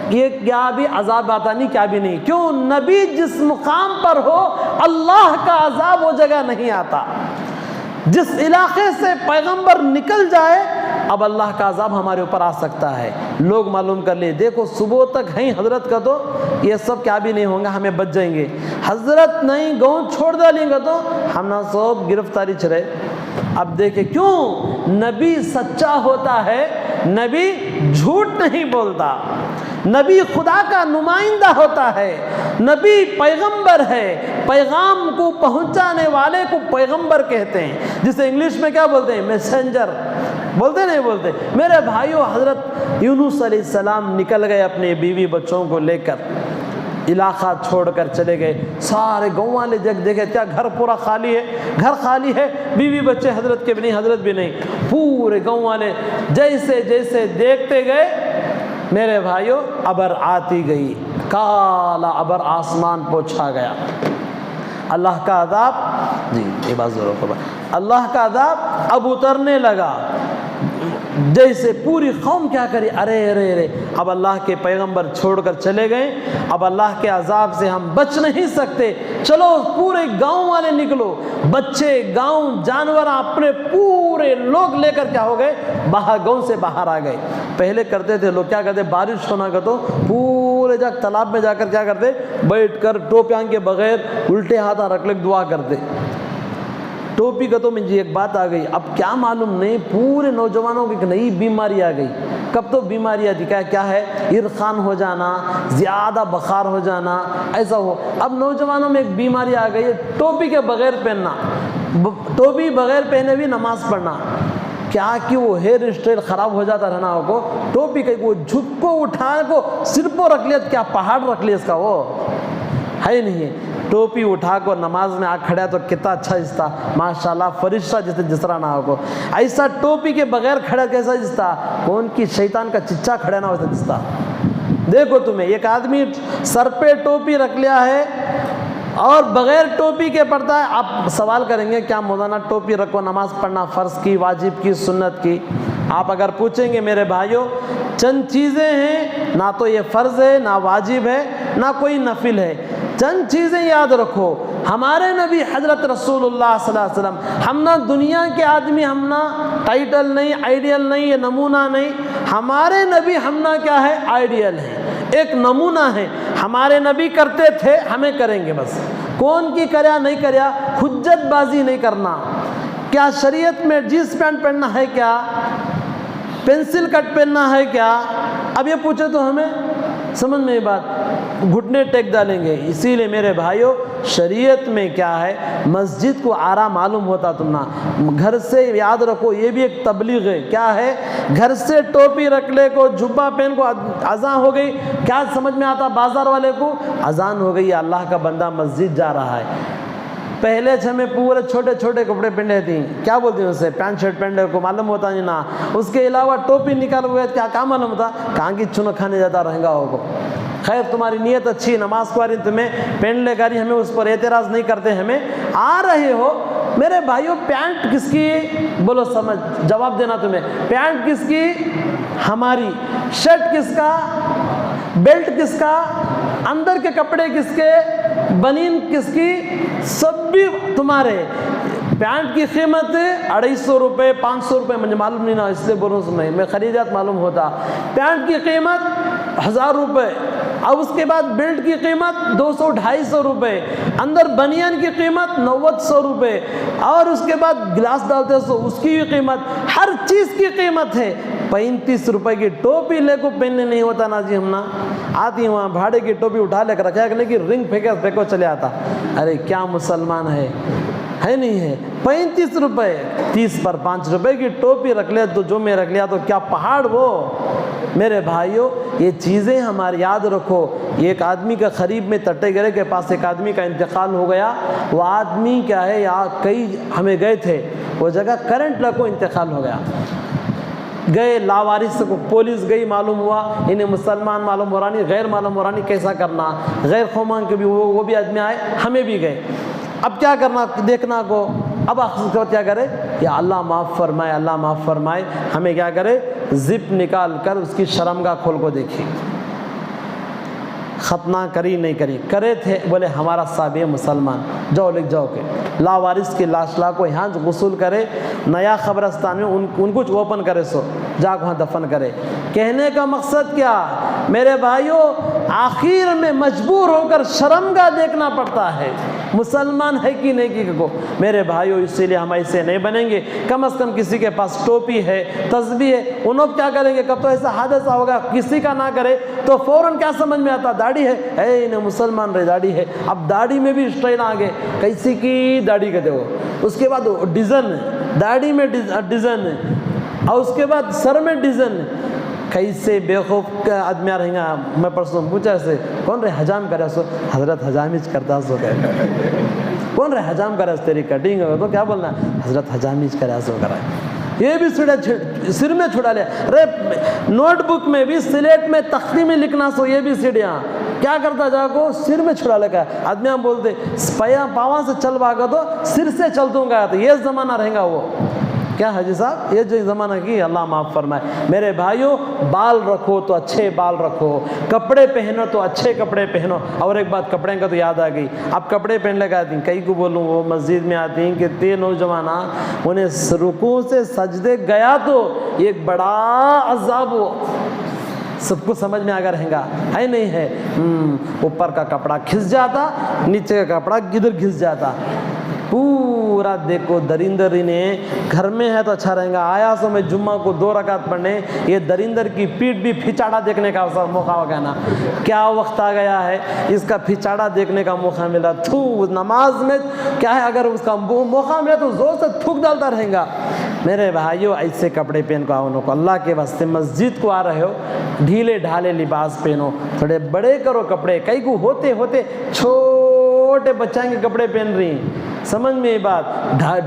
یہ کیا بھی عذاب آتا نہیں، کیا بھی نہیں، کیوں، نبی جس مقام پر ہو اللہ کا عذاب وہ جگہ نہیں آتا، جس علاقے سے پیغمبر نکل جائے اب اللہ کا عذاب ہمارے اوپر آ سکتا ہے۔ لوگ معلوم کر لیں، دیکھو صبح تک ہیں حضرت کا تو یہ سب کیا بھی نہیں ہوں گا، ہمیں بچ جائیں گے، حضرت نہیں گاؤں چھوڑ دیں گا تو ہم نہ سب گرفتاری چرے۔ اب دیکھیں کیوں، نبی سچا ہوتا ہے، نبی جھوٹ نہیں بولتا، نبی خدا کا نمائندہ ہوتا ہے، نبی پیغمبر ہے، پیغام کو پہنچانے والے کو پیغمبر کہتے ہیں، جسے انگلش میں کیا بولتے ہیں، میسنجر بولتے نہیں بولتے۔ میرے بھائیوں، حضرت یونس علیہ السلام نکل گئے اپنے بیوی بچوں کو لے کر، علاقہ چھوڑ کر چلے گئے۔ سارے گاؤں والے جگ دیکھے کیا گھر پورا خالی ہے، گھر خالی ہے، بیوی بچے حضرت کے بھی نہیں، حضرت بھی نہیں، پورے گاؤں والے جیسے جیسے دیکھتے گئے، میرے بھائیوں ابر آتی گئی، کالا ابر آسمان پہنچا گیا، اللہ کا عذاب، جی یہ بات ضرور کرو، اللہ کا عذاب اب اترنے لگا، جیسے پوری قوم کیا کرے، ارے ارے ارے، اب اللہ کے پیغمبر چھوڑ کر چلے گئے، اب اللہ کے عذاب سے ہم بچ نہیں سکتے، چلو پورے گاؤں والے نکلو، بچے، گاؤں، جانور، اپنے پورے لوگ لے کر کیا ہو گئے، باہر، گاؤں سے باہر آ گئے۔ پہلے کرتے تھے لوگ، کیا کرتے، بارش ہونا کا تو پورے جا تالاب میں جا کر کیا کرتے، بیٹھ کر ٹوپیاں کے بغیر الٹے ہاتھ رکھ لے دعا کرتے۔ ٹوپی کا تو مجھے ایک بات آ گئی، اب کیا معلوم نہیں، پورے نوجوانوں کی ایک نئی بیماری آ گئی، کب تو بیماری آتی، کیا ہے، عرقان ہو جانا، زیادہ بخار ہو جانا، ایسا ہو۔ اب نوجوانوں میں ایک بیماری آ گئی ہے، ٹوپی کے بغیر پہننا، ٹوپی بغیر پہنے بھی نماز پڑھنا، کیا کہ وہ ہیئر اسٹائل خراب ہو جاتا رہنا کو ٹوپی کہیں وہ جھک کو اٹھا کو سر پہ رکھ لیا، کیا پہاڑ رکھ لیا اس کا، وہ ہے نہیں ہے۔ ٹوپی اٹھا کو نماز میں آ کھڑا تو کتنا اچھا جستا، ماشاءاللہ فرشتہ جیسے جس طرح نہ ہو، ایسا ٹوپی کے بغیر کھڑا کیسا جستا، کون کی شیطان کا چچا کھڑا نہ ویسا جستا۔ دیکھو تمہیں ایک آدمی سر پہ ٹوپی رکھ لیا ہے اور بغیر ٹوپی کے پڑھتا ہے، آپ سوال کریں گے کیا مولانا ٹوپی رکھو نماز پڑھنا فرض کی، واجب کی، سنت کی؟ آپ اگر پوچھیں گے میرے بھائیوں چند چیزیں ہیں، نہ تو یہ فرض ہے، نہ واجب ہے، نہ کوئی نفل ہے۔ چند چیزیں یاد رکھو، ہمارے نبی حضرت رسول اللہ صلی اللہ علیہ وسلم، ہم نہ دنیا کے آدمی، ہم نہ ٹائٹل نہیں، آئیڈیل نہیں، یہ نمونہ نہیں، ہمارے نبی ہم نہ کیا ہے، آئیڈیل ہے، ایک نمونہ ہے۔ ہمارے نبی کرتے تھے، ہمیں کریں گے بس، کون کی کریا نہیں کریا، حجت بازی نہیں کرنا۔ کیا شریعت میں جینس پینٹ پہننا ہے کیا، پینسل کٹ پہننا ہے کیا؟ اب یہ پوچھے تو ہمیں سمجھ میں بات، گھٹنے ٹیک ڈالیں گے۔ اسی لیے میرے بھائیوں شریعت میں کیا ہے، مسجد کو آرا معلوم ہوتا تم نہ، گھر سے یاد رکھو یہ بھی ایک تبلیغ ہے، کیا ہے، گھر سے ٹوپی رکھ لے کو، جبہ پہن کو، اذان ہو گئی، کیا سمجھ میں آتا بازار والے کو، اذان ہو گئی، اللہ کا بندہ مسجد جا رہا ہے۔ پہلے ہمیں پورے چھوٹے چھوٹے کپڑے پہنے تھیں، کیا بولتے ہیں اسے، پینٹ شرٹ پہننے کو معلوم ہوتا نہیں نا، اس کے علاوہ ٹوپی نکال ہوئے کیا معلوم ہوتا، کہاں کی چنو کھانے جاتا رہیں گا ہوگا۔ خیر تمہاری نیت اچھی، نماز کو تمہیں پہن لے گاری، ہمیں اس پر اعتراض نہیں کرتے، ہمیں آ رہے ہو میرے بھائیوں۔ پینٹ کس کی، بولو سمجھ جواب دینا تمہیں، پینٹ کس کی، ہماری، شرٹ کس کا، بیلٹ کس کا، اندر کے کپڑے کس کے، بنین کس کی، سب بھی تمہارے۔ پینٹ کی قیمت 250 روپے 500 روپے، مجھے معلوم نہیں نا اس لیے بولوں سن میں خریدات معلوم ہوتا۔ پینٹ کی قیمت 1000 روپے، اب اس کے بعد بیلٹ کی قیمت 200-250 روپے، اندر بنیان کی قیمت 900 روپے، اور اس کے بعد گلاس ڈالتے سو اس کی بھی قیمت، ہر چیز کی قیمت ہے۔ 35 روپے کی ٹوپی لے کو پہننے نہیں ہوتا نا جی، ہم نا آتی وہاں بھاڑے کی ٹوپی اٹھا لے کر رکھا کرنے کی، رنگ پھینکو چلے آتا۔ ارے کیا مسلمان ہے نہیں ہے، 35 روپے 30 پر 5 روپے کی ٹوپی رکھ لے تو جو میں رکھ لیا تو کیا پہاڑ وہ۔ میرے بھائیوں یہ چیزیں ہمارے یاد رکھو۔ ایک آدمی کا قریب میں تٹے گرے کے پاس ایک آدمی کا انتقال ہو گیا، وہ آدمی کیا ہے، یا کئی ہمیں گئے تھے وہ جگہ، کرنٹ لگو انتقال ہو گیا، گئے لاوارث کو پولیس گئی، معلوم ہوا انہیں مسلمان معلوم ہو رہا نہیں، غیر معلوم ہو رہا نہیں، کیسا کرنا، غیر قومان کے بھی وہ بھی آدمی آئے، ہمیں بھی گئے۔ اب کیا کرنا دیکھنا کو، اب آخر کیا کرے، یا اللہ معاف فرمائے، اللہ معاف فرمائے، ہمیں کیا کرے، زپ نکال کر اس کی شرمگاہ کھول کو دیکھی، ختنہ کری نہیں کری، کرے تھے، بولے ہمارا صاحب مسلمان، جاؤ لکھ جاؤ کہ لاوارث کی لاش لا کو یہاں غسل کرے، نیا قبرستان میں ان کو اوپن کرے، سو جا وہاں دفن کرے۔ کہنے کا مقصد کیا میرے بھائیوں، آخر میں مجبور ہو کر شرمگاہ دیکھنا پڑتا ہے، مسلمان ہے کہ نہیں کی کو۔ میرے بھائیوں اسی لیے ہم ایسے نہیں بنیں گے، کم از کم کسی کے پاس ٹوپی ہے، تسبیح ہے، انہوں کیا کریں گے، کب تو ایسا حادثہ ہوگا کسی کا نہ کرے تو فوراً کیا سمجھ میں آتا، داڑھی ہے، اے انہیں مسلمان رہے داڑھی ہے۔ اب داڑھی میں بھی اسٹائل آگے، کیسی کی داڑھی کہتے ہو، اس کے بعد ڈیزائن، داڑھی میں ڈیزائن، اور اس کے بعد سر میں ڈیزائن، کیسے بے خوف کا آدمی رہیں گا۔ میں پرسوں پوچھا سے کون رہے حجام کرے، سو حضرت حجامج کرتا سو کہ کون رہے حجام کرے، تیری کٹنگ ہو تو کیا بولنا، حضرت حجامج کرے سو کرا، یہ بھی سر میں چھڑا لیا۔ رے نوٹ بک میں بھی سلیٹ میں تختی میں لکھنا سو، یہ بھی سیڑھیاں کیا کرتا جا کو سر میں چھڑا لگا۔ آدمی ہم بولتے پاواں سے چل بھاگا تو سر سے چل دوں گا، تو یہ زمانہ رہیں گا وہ کیا حاجی صاحب، یہ جو زمانہ کی اللہ معاف فرمائے۔ میرے بھائیوں بال رکھو تو اچھے بال رکھو، کپڑے پہنو تو اچھے کپڑے پہنو۔ اور ایک بات کپڑے کا تو یاد آ گئی، اب کپڑے پہن لے آتی ہیں، کئی کو بولوں وہ مسجد میں آتی ہیں کہ تے نوجوان انہیں رکوع سے سجدے گیا تو ایک بڑا عذاب ہو، سب کو سمجھ میں آگا رہیں گا، ہے نہیں ہے، اوپر کا کپڑا کھس جاتا، نیچے کا کپڑا ادھر گھس جاتا، پورا دیکھو درندر انہیں گھر میں ہے تو اچھا رہیں گا، آیا سو میں جمعہ کو 2 رکعت پڑھنے، یہ درندر کی پیٹ بھی پھچاڑا دیکھنے کا موقع ہو گیا نا، کیا وقت آ گیا ہے اس کا پھچاڑا دیکھنے کا موقع ملا۔ نماز میں کیا ہے، اگر اس کا موقع ملا تو زور سے تھوک ڈالتا رہیں گا، میرے بھائیوں ایسے کپڑے پہن کو آؤ کو اللہ کے واسطے مسجد کو آ رہے ہو ڈھیلے ڈھالے لباس پہنو تھوڑے بڑے کرو کپڑے کئی کو ہوتے ہوتے چھوٹے بچوں کے کپڑے پہن رہی ہیں سمجھ میں یہ بات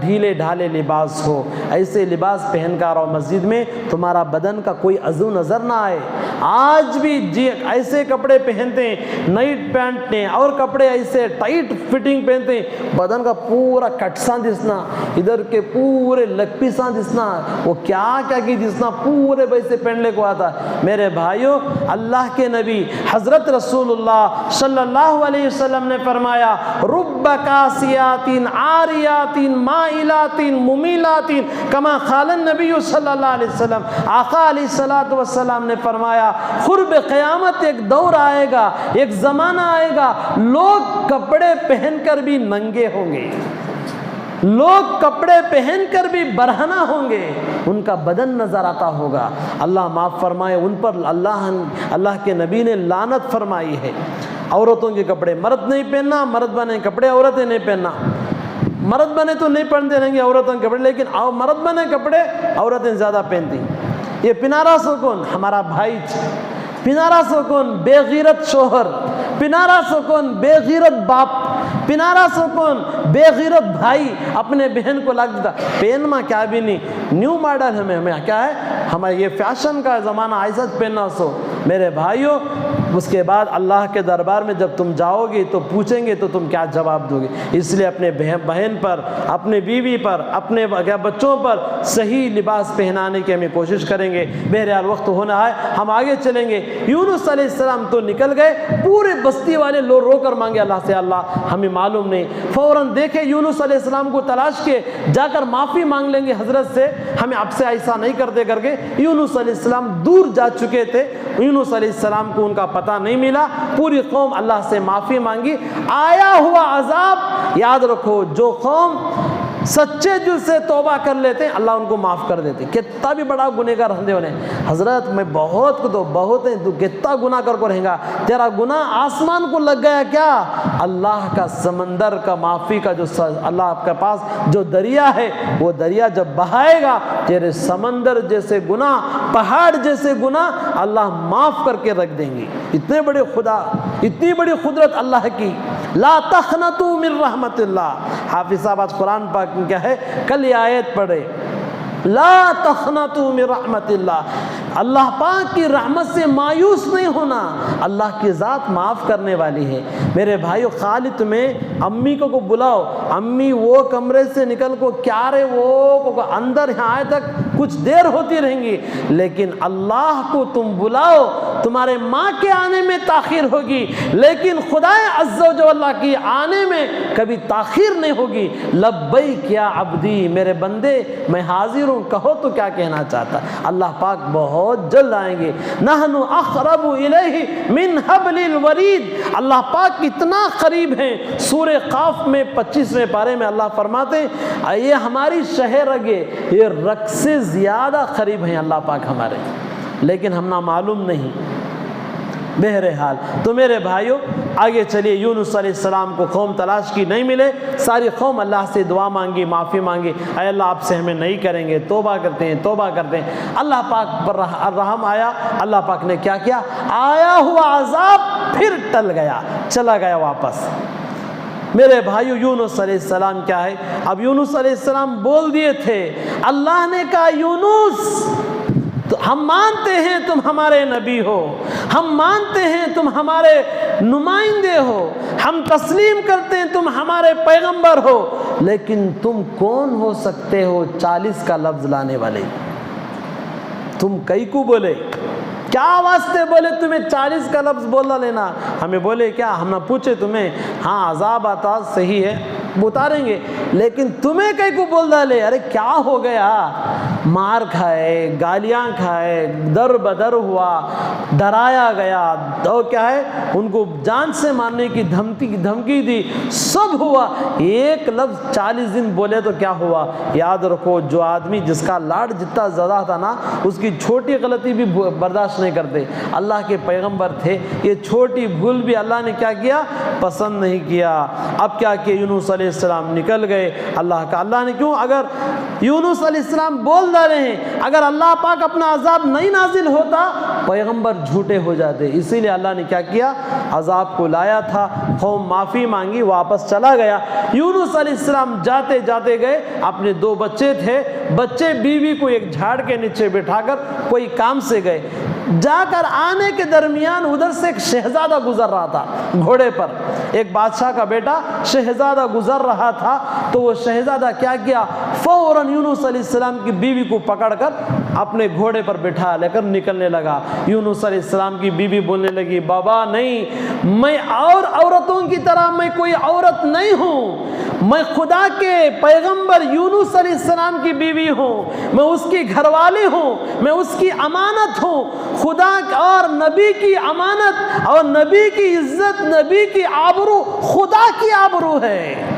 ڈھیلے ڈھالے لباس ہو ایسے لباس پہن کر آؤ مسجد میں تمہارا بدن کا کوئی عضو نظر نہ آئے آج بھی جی ایسے کپڑے پہنتے ہیں نائٹ پینٹ نے اور کپڑے ایسے ٹائٹ فٹنگ پہنتے ہیں بدن کا پورا کٹساں دسنا ادھر کے پورے لگ پیساں دسنا وہ کیا کیا کی دسنا پورے ویسے پہننے کو آتا میرے بھائیوں اللہ کے نبی حضرت رسول اللہ صلی اللہ علیہ وسلم نے فرمایا رب کاسیات عاریات مائلات ممیلات کما قال النبی صلی اللہ علیہ وسلم آقا علیہ الصلوۃ والسلام نے فرمایا قرب قیامت ایک دور آئے گا ایک زمانہ آئے گا لوگ کپڑے پہن کر بھی ننگے ہوں گے لوگ کپڑے پہن کر بھی برہنہ ہوں گے ان کا بدن نظر آتا ہوگا اللہ معاف فرمائے ان پر اللہ کے نبی نے لعنت فرمائی ہے عورتوں کے کپڑے مرد نہیں پہننا مرد بنے کپڑے عورتیں نہیں پہننا مرد بنے تو نہیں پہنتے رہیں گے عورتوں کے کپڑے لیکن مرد بنے کپڑے عورتیں زیادہ پہنتی یہ پنارا سکون ہمارا بھائی پنارا سکون بے غیرت شوہر پنارا سکون بے غیرت باپ پنارا سکون بے غیرت بھائی اپنے بہن کو لگ دیتا پہننا کیا بھی نہیں نیو ماڈل ہمیں کیا ہے ہمیں یہ فیشن کا زمانہ ایسا پہننا سو میرے بھائیوں اس کے بعد اللہ کے دربار میں جب تم جاؤ گے تو پوچھیں گے تو تم کیا جواب دو گے اس لیے اپنے بہن پر اپنے بیوی پر اپنے بچوں پر صحیح لباس پہنانے کی ہمیں کوشش کریں گے بہرحال وقت ہونا ہے ہم آگے چلیں گے یونس علیہ السلام تو نکل گئے پورے بستی والے لوگ رو کر مانگے اللہ سے اللہ ہمیں معلوم نہیں فوراً دیکھے یونس علیہ السلام کو تلاش کے جا کر معافی مانگ لیں گے حضرت سے ہمیں اب سے ایسا نہیں کرتے کر کے یونس علیہ السلام دور جا چکے تھے یونس علیہ السلام کو ان کا پتہ نہیں ملا پوری قوم اللہ سے معافی مانگی آیا ہوا عذاب یاد رکھو جو قوم سچے دل سے توبہ کر لیتے ہیں اللہ ان کو معاف کر دیتے کتنا بھی بڑا گنہگار رہندے انہیں حضرت میں بہت کو تو بہت ہیں تو کتنا گناہ کر کو رہیں گا تیرا گناہ آسمان کو لگ گیا کیا اللہ کا سمندر کا معافی کا جو اللہ آپ کے پاس جو دریا ہے وہ دریا جب بہائے گا تیرے سمندر جیسے گناہ پہاڑ جیسے گناہ اللہ معاف کر کے رکھ دیں گے اتنے بڑے خدا اتنی بڑی قدرت اللہ کی لا تقنطوا من رحمت اللہ حافظ صاحب آج قرآن پاک میں کیا ہے کل یہ آیت پڑھے لا تقنطوا من رحمت اللہ اللہ پاک کی رحمت سے مایوس نہیں ہونا اللہ کی ذات معاف کرنے والی ہے میرے بھائیو خالد تمہیں امی کو بلاؤ امی وہ کمرے سے نکل کو کیا رہے وہ اندر یہاں آئے تک کچھ دیر ہوتی رہیں گی لیکن اللہ کو تم بلاؤ تمہارے ماں کے آنے میں تاخیر ہوگی لیکن خدا عز و جل اللہ کی آنے میں کبھی تاخیر نہیں ہوگی لبیک یا عبدی میرے بندے میں حاضر ہوں کہو تو کیا کہنا چاہتا اللہ پاک بہت جلد آئیں گے نحن اقرب الیہ من حبل الورید اللہ پاک اتنا قریب ہیں سورہ قاف میں 25ویں پارے میں اللہ فرماتے ہیں یہ ہماری شہر رگے یہ رگ سے زیادہ قریب ہیں اللہ پاک ہمارے لیکن ہم نہ معلوم نہیں بہرحال تو میرے بھائیوں آگے چلیے یونس علیہ السلام کو قوم تلاش کی نہیں ملے ساری قوم اللہ سے دعا مانگی معافی مانگی اے اللہ آپ سے ہمیں نہیں کریں گے توبہ کرتے ہیں اللہ پاک پر رحم آیا اللہ پاک نے کیا کیا آیا ہوا عذاب پھر ٹل گیا چلا گیا واپس میرے بھائیو یونس علیہ السلام کیا ہے اب یونس علیہ السلام بول دیے تھے اللہ نے کہا یونس تو ہم مانتے ہیں تم ہمارے نبی ہو ہم مانتے ہیں تم ہمارے نمائندے ہو ہم تسلیم کرتے ہیں تم ہمارے پیغمبر ہو لیکن تم کون ہو سکتے ہو 40 کا لفظ لانے والے تم کئی کو بولے کیا واسطے بولے تمہیں 40 کا لفظ بولا لینا ہمیں بولے کیا ہم نہ پوچھے تمہیں ہاں عذاب آتا صحیح ہے اتاریں گے لیکن تمہیں کئی کو بول ڈالے ارے کیا ہو گیا مار کھائے، گالیاں کھائے، در بدر ہوا، ڈرایا گیا، اور کیا ہے ان کو جان سے مارنے کی دھمکی دی، سب ہوا، ایک لفظ 40 دن بولے تو کیا ہوا؟ یاد رکھو جو آدمی جس کا لاڈ جتنا زیادہ تھا نا، اس کی چھوٹی غلطی بھی برداشت نہیں کرتے۔ اللہ کے پیغمبر تھے، یہ چھوٹی بھول بھی اللہ نے کیا کیا؟ پسند نہیں کیا۔ اب کیا کہ یونس علیہ السلام نکل گئے اللہ نے کیوں؟ اگر یونس علیہ السلام بول ڈالے ہیں، اگر اللہ پاک اپنا عذاب نہیں نازل ہوتا پیغمبر جھوٹے ہو جاتے، اسی لیے اللہ نے کیا کیا؟ عذاب کو لایا تھا، قوم معافی مانگی، واپس چلا گیا۔ یونس علیہ السلام جاتے جاتے گئے، اپنے 2 بچے تھے، بچے بیوی کو ایک جھاڑ کے نیچے بٹھا کر کوئی کام سے گئے، جا کر آنے کے درمیان ادھر سے ایک شہزادہ گزر رہا تھا گھوڑے پر، ایک بادشاہ کا بیٹا شہزادہ گزر رہا تھا، تو وہ شہزادہ کیا کیا؟ فوراً یونس علیہ السلام کی بیوی کو پکڑ کر اپنے گھوڑے پر بٹھا لے کر نکلنے لگا۔ یونس علیہ السلام کی بیوی بولنے لگی، بابا نہیں، میں اور عورتوں کی طرح میں کوئی عورت نہیں ہوں، میں خدا کے پیغمبر یونس علیہ السلام کی بیوی ہوں، میں اس کی گھر والی ہوں، میں اس کی امانت ہوں، خدا اور نبی کی امانت اور نبی کی عزت، نبی کی آبرو خدا کی آبرو ہے،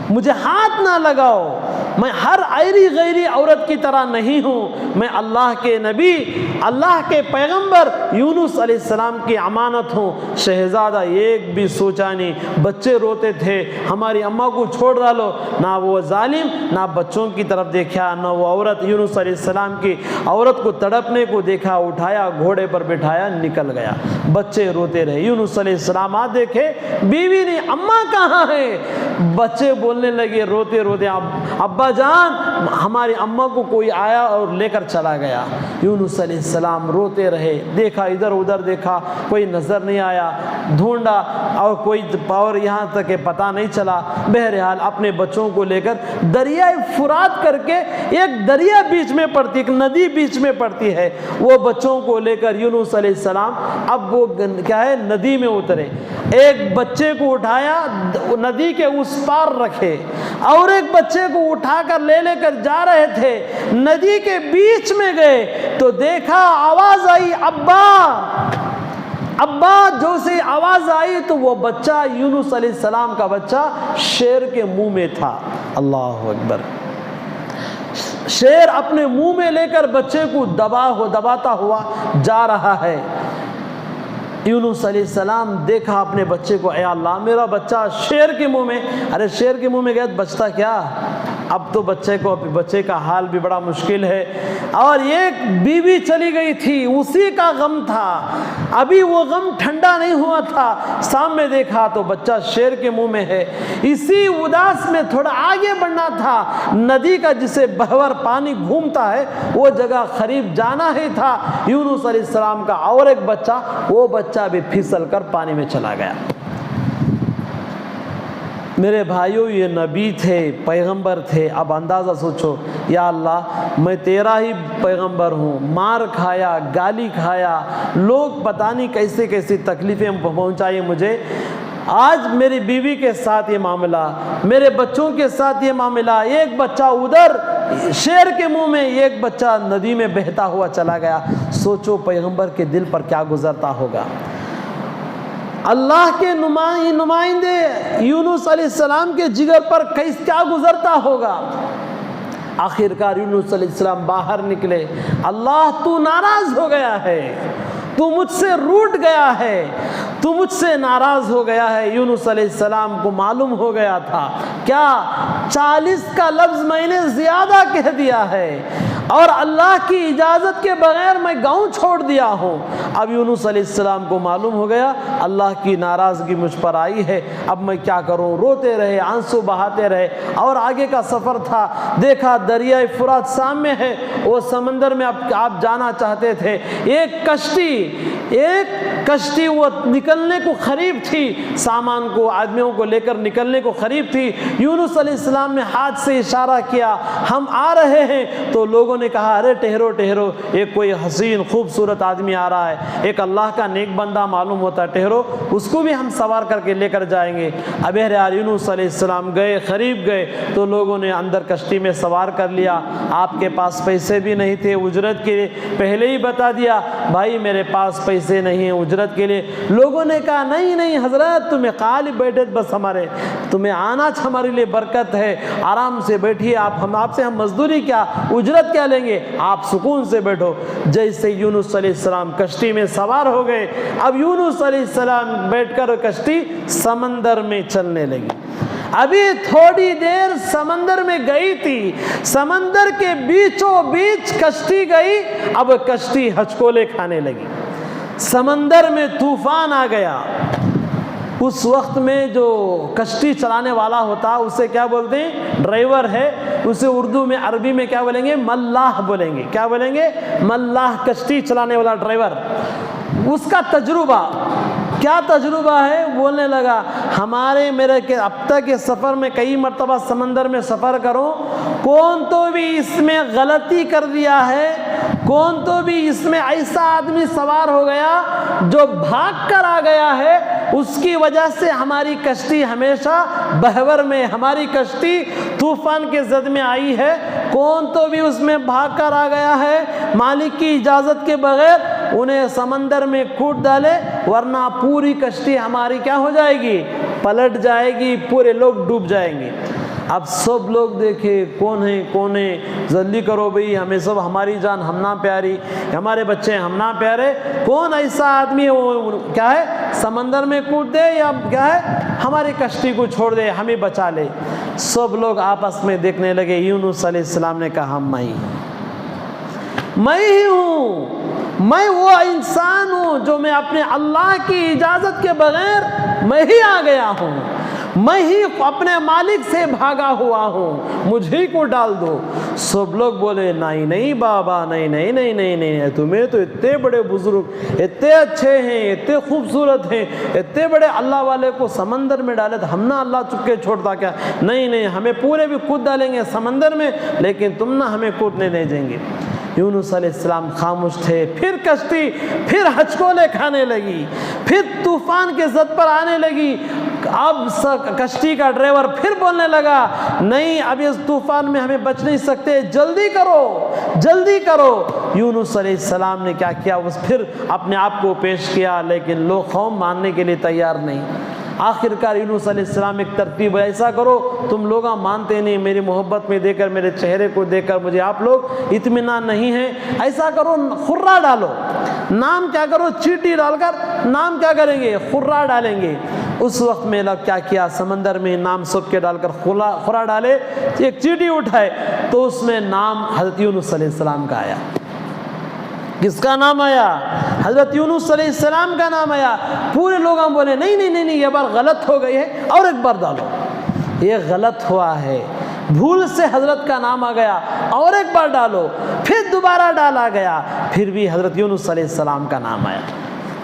مجھے ہاتھ نہ لگاؤ، میں ہر ایری غیری عورت کی طرح نہیں ہوں، میں اللہ کے نبی، اللہ کے پیغمبر یونس علیہ السلام کی امانت ہوں۔ شہزادہ ایک بھی سوچا نہیں، بچے روتے تھے، ہماری اماں کو چھوڑ ڈالو، نہ وہ ظالم، نہ بچوں کی طرف دیکھا، نہ وہ عورت یونس علیہ السلام کی عورت کو تڑپنے کو دیکھا، اٹھایا گھوڑے پر بٹھایا، نکل گیا، بچے روتے رہے۔ یونس علیہ السلام دیکھے بیوی نے، اماں کہاں ہے؟ بچے بولنے لگے روتے روتے، ابا جان ہماری اماں کو کوئی آیا اور لے کر چلا گیا۔ یونس علیہ السلام روتے رہے، دیکھا ادھر ادھر دیکھا، کوئی نظر نہیں آیا، ڈھونڈا اور کوئی پاور یہاں تک کہ پتہ نہیں چلا۔ بہرحال اپنے بچوں کو لے کر دریائے فرات کر کے، ایک دریا بیچ میں پڑتی، ایک ندی بیچ میں پڑتی ہے، وہ بچوں کو لے کر یونس علیہ السلام اب وہ کیا ہے ندی میں اترے، ایک بچے کو اٹھایا ندی کے اس پار رکھے، اور ایک بچے کو اٹھا کر لے کر جا رہے تھے، ندی کے بیچ میں گئے تو دیکھا آواز آئی، ابا ابا، جو سے آواز آئی تو وہ بچہ یونس علیہ السلام کا بچہ شیر کے منہ میں تھا۔ اللہ اکبر! شیر اپنے منہ میں لے کر بچے کو دباتا ہوا جا رہا ہے۔ یونس علیہ السلام دیکھا اپنے بچے کو، اے اللہ میرا بچہ شیر کے منہ میں، ارے شیر کے منہ میں گیا بچتا کیا؟ اب تو بچے کا حال بھی بڑا مشکل ہے، اور ایک بیوی چلی گئی تھی، اسی کا غم تھا، ابھی وہ غم ٹھنڈا نہیں ہوا تھا، سامنے دیکھا تو بچہ شیر کے منہ میں ہے۔ اسی اداس میں تھوڑا آگے بڑھنا تھا، ندی کا جسے بہور پانی گھومتا ہے وہ جگہ قریب جانا ہی تھا، یونس علیہ السلام کا اور ایک بچہ، وہ بچہ بھی پھسل کر پانی میں چلا گیا۔ میرے بھائیوں، یہ نبی تھے، پیغمبر تھے، اب اندازہ سوچو، یا اللہ میں تیرا ہی پیغمبر ہوں، مار کھایا، گالی کھایا، لوگ پتہ نہیں کیسے کیسی تکلیفیں پہنچائی مجھے، آج میری بیوی کے ساتھ یہ معاملہ، میرے بچوں کے ساتھ یہ معاملہ، ایک بچہ ادھر شیر کے منہ میں، ایک بچہ ندی میں بہتا ہوا چلا گیا، سوچو پیغمبر کے دل پر کیا گزرتا ہوگا۔ اللہ کے نمائندے یونس علیہ السلام کے جگر پر کیا گزرتا ہوگا۔ آخرکار یونس علیہ السلام باہر نکلے، اللہ تو ناراض ہو گیا ہے، تو مجھ سے روٹ گیا ہے، تو مجھ سے ناراض ہو گیا ہے۔ یونس علیہ السلام کو معلوم ہو گیا تھا، کیا 40 کا لفظ میں نے زیادہ کہہ دیا ہے، اور اللہ کی اجازت کے بغیر میں گاؤں چھوڑ دیا ہوں۔ اب یونس علیہ السلام کو معلوم ہو گیا اللہ کی ناراضگی مجھ پر آئی ہے، اب میں کیا کروں؟ روتے رہے، آنسو بہاتے رہے، اور آگے کا سفر تھا، دیکھا دریائے فرات سامنے ہے، وہ سمندر میں آپ جانا چاہتے تھے، ایک کشتی وہ نکلنے کو قریب تھی، سامان کو، آدمیوں کو لے کر نکلنے کو قریب تھی۔ یونس علیہ السلام نے ہاتھ سے اشارہ کیا، ہم آ رہے ہیں، تو لوگوں نے کہا ارے ٹھہرو ٹھہرو، ایک کوئی حسین خوبصورت آدمی آ رہا ہے، ایک اللہ کا نیک بندہ معلوم ہوتا ٹھہرو اس کو بھی ہم سوار کر کے لے کر جائیں گے۔ اب بہرحال یونس علیہ السلام گئے، قریب گئے تو لوگوں نے اندر کشتی میں سوار کر لیا۔ آپ کے پاس پیسے بھی نہیں تھے اجرت کے لیے، پہلے ہی بتا دیا بھائی میرے پاس پیسے نہیں ہیں اجرت کے لیے۔ لوگوں نے کہا نہیں نہیں حضرت تمہیں خالی بیٹھے بس ہمارے تمہیں آنا ہمارے لیے برکت ہے، آرام سے بیٹھیے، آپ سے ہم مزدوری کیا اجرت کیا لیں گے، آپ سکون سے بیٹھو۔ جیسے یونس علیہ السلام کشتی میں سوار ہو گئے، اب یونس علیہ السلام بیٹھ کر کشتی سمندر میں چلنے لگی۔ ابھی تھوڑی دیر سمندر میں گئی تھی، سمندر کے بیچوں بیچ کشتی گئی، اب کشتی ہچکولے کھانے لگی، سمندر میں طوفان آ گیا۔ اس وقت میں جو کشتی چلانے والا ہوتا اسے کیا بولتے ہیں؟ ڈرائیور ہے، اسے اردو میں عربی میں کیا بولیں گے؟ ملاح بولیں گے۔ کیا بولیں گے؟ ملاح، کشتی چلانے والا ڈرائیور۔ اس کا تجربہ کیا تجربہ ہے؟ بولنے لگا میرے اب تک کے سفر میں کئی مرتبہ سمندر میں سفر کروں، کون تو بھی اس میں غلطی کر دیا ہے، کون تو بھی اس میں ایسا آدمی سوار ہو گیا جو بھاگ کر آ گیا ہے، اس کی وجہ سے ہماری کشتی ہمیشہ بحور میں، ہماری کشتی طوفان کے زد میں آئی ہے، کون تو بھی اس میں بھاگ کر آ گیا ہے، مالک کی اجازت کے بغیر انہیں سمندر میں کود ڈالے، ورنہ پوری کشتی ہماری کیا ہو جائے گی؟ پلٹ جائے گی، پورے لوگ ڈوب جائیں گے۔ اب سب لوگ دیکھے کون ہے، جلدی کرو بھئی، ہمیں سب ہماری جان ہم نہ پیاری، ہمارے بچے ہم نہ پیارے، کون ایسا آدمی ہے وہ کیا ہے سمندر میں کود دے یا کیا ہے ہماری کشتی کو چھوڑ دے، ہمیں بچا لے۔ سب لوگ آپس میں دیکھنے لگے۔ یونس علیہ السلام نے کہا میں ہی ہوں، میں وہ انسان ہوں جو میں اپنے اللہ کی اجازت کے بغیر میں ہی آ گیا ہوں، میں ہی اپنے مالک سے بھاگا ہوا ہوں، مجھے کو ڈال دو۔ سب لوگ بولے نہیں نہیں بابا، نہیں نہیں نہیں نہیں نہیں، تمہیں تو اتنے بڑے بزرگ، اتنے اچھے ہیں، اتنے خوبصورت ہیں، اتنے بڑے اللہ والے کو سمندر میں ڈالے تو ہم نہ اللہ چپکے چھوڑتا کیا؟ نہیں نہیں، ہمیں پورے بھی کود ڈالیں گے سمندر میں، لیکن تم نہ ہمیں کودنے نہیں دیں گے۔ یونس علیہ السلام خاموش تھے۔ پھر کشتی پھر ہچکولے کھانے لگی، پھر طوفان کے زد پر آنے لگی۔ اب کشتی کا ڈرائیور پھر بولنے لگا نہیں، اب اس طوفان میں ہمیں بچ نہیں سکتے، جلدی کرو جلدی کرو۔ یونس علیہ السلام نے کیا کیا؟ اس پھر اپنے آپ کو پیش کیا، لیکن لوگ قوم ماننے کے لیے تیار نہیں۔ آخر کار یونس علیہ السلام ایک ترتیب، ایسا کرو تم لوگ مانتے نہیں، میری محبت میں دے کر، میرے چہرے کو دے کر مجھے آپ لوگ اطمینان نہیں ہے، ایسا کرو خرہ ڈالو، نام کیا کرو، چیٹی ڈال کر نام کیا کریں گے؟ خرہ ڈالیں گے۔ اس وقت میں لوگ کیا کیا؟ سمندر میں نام سب کے ڈال کر خرہ ڈالے، ایک چیٹی اٹھائے تو اس میں نام حضرت یونس علیہ السلام کا آیا۔ کس کا نام آیا؟ حضرت یونس علیہ السلام کا نام آیا۔ پورے لوگ ہم بولے نہیں نہیں نہیں، یہ بار غلط ہو گئی ہے، اور ایک بار ڈالو، یہ غلط ہوا ہے، بھول سے حضرت کا نام آ گیا، اور ایک بار ڈالو۔ پھر دوبارہ ڈالا گیا، پھر بھی حضرت یونس علیہ السلام کا نام آیا۔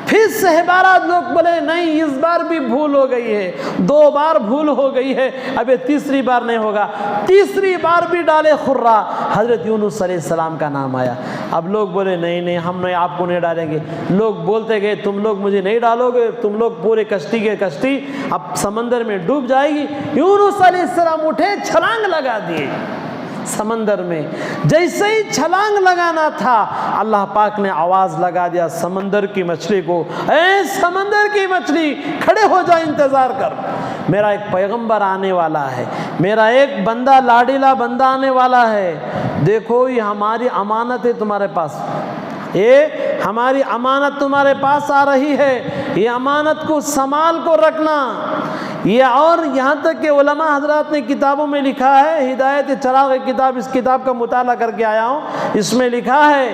پھر صحبارات لوگ بولے نہیں، اس بار بھی بھول ہو گئی ہے، 2 بار بھول ہو گئی ہے، اب یہ تیسری بار نہیں ہوگا۔ تیسری بار بھی ڈالے خرہ، حضرت یونس علیہ السلام کا نام آیا۔ اب لوگ بولے نہیں نہیں، ہم نہیں، آپ کو نہیں ڈالیں گے۔ لوگ بولتے گئے تم لوگ مجھے نہیں ڈالو گے، تم لوگ پورے کشتی اب سمندر میں ڈوب جائے گی۔ یونس علیہ السلام اٹھے، چھلانگ لگا دیے سمندر میں۔ جیسے ہی چھلانگ لگانا تھا، اللہ پاک نے آواز لگا دیا سمندر کی مچھلی کو، اے سمندر کی مچھلی کھڑے ہو جا، انتظار کر، میرا ایک پیغمبر آنے والا ہے، میرا ایک بندہ، لاڈیلا بندہ آنے والا ہے، دیکھو یہ ہماری امانت ہے تمہارے پاس، یہ ہماری امانت تمہارے پاس آ رہی ہے، یہ امانت کو سنبھال کو رکھنا۔ یہ اور یہاں تک کہ علماء حضرات نے کتابوں میں لکھا ہے، ہدایت چراغ کتاب، اس کتاب کا مطالعہ کر کے آیا ہوں، اس میں لکھا ہے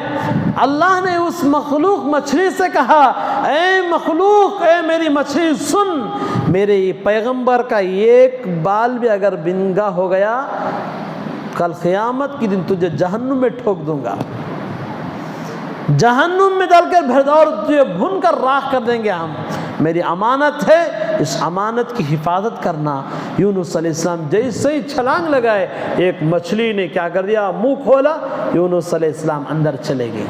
اللہ نے اس مخلوق مچھلی سے کہا، اے مخلوق، اے میری مچھلی سن، میرے پیغمبر کا ایک بال بھی اگر بنگا ہو گیا، کل قیامت کے دن تجھے جہنم میں ٹھوک دوں گا، جہنم میں ڈال کر بھردور تجھے بھن کر راکھ کر دیں گے ہم، میری امانت ہے، اس امانت کی حفاظت کرنا۔ یونس علیہ السلام جیسے ہی چھلانگ لگائے، ایک مچھلی نے کیا کر دیا؟ منہ کھولا، یونس علیہ السلام اندر چلے گئے۔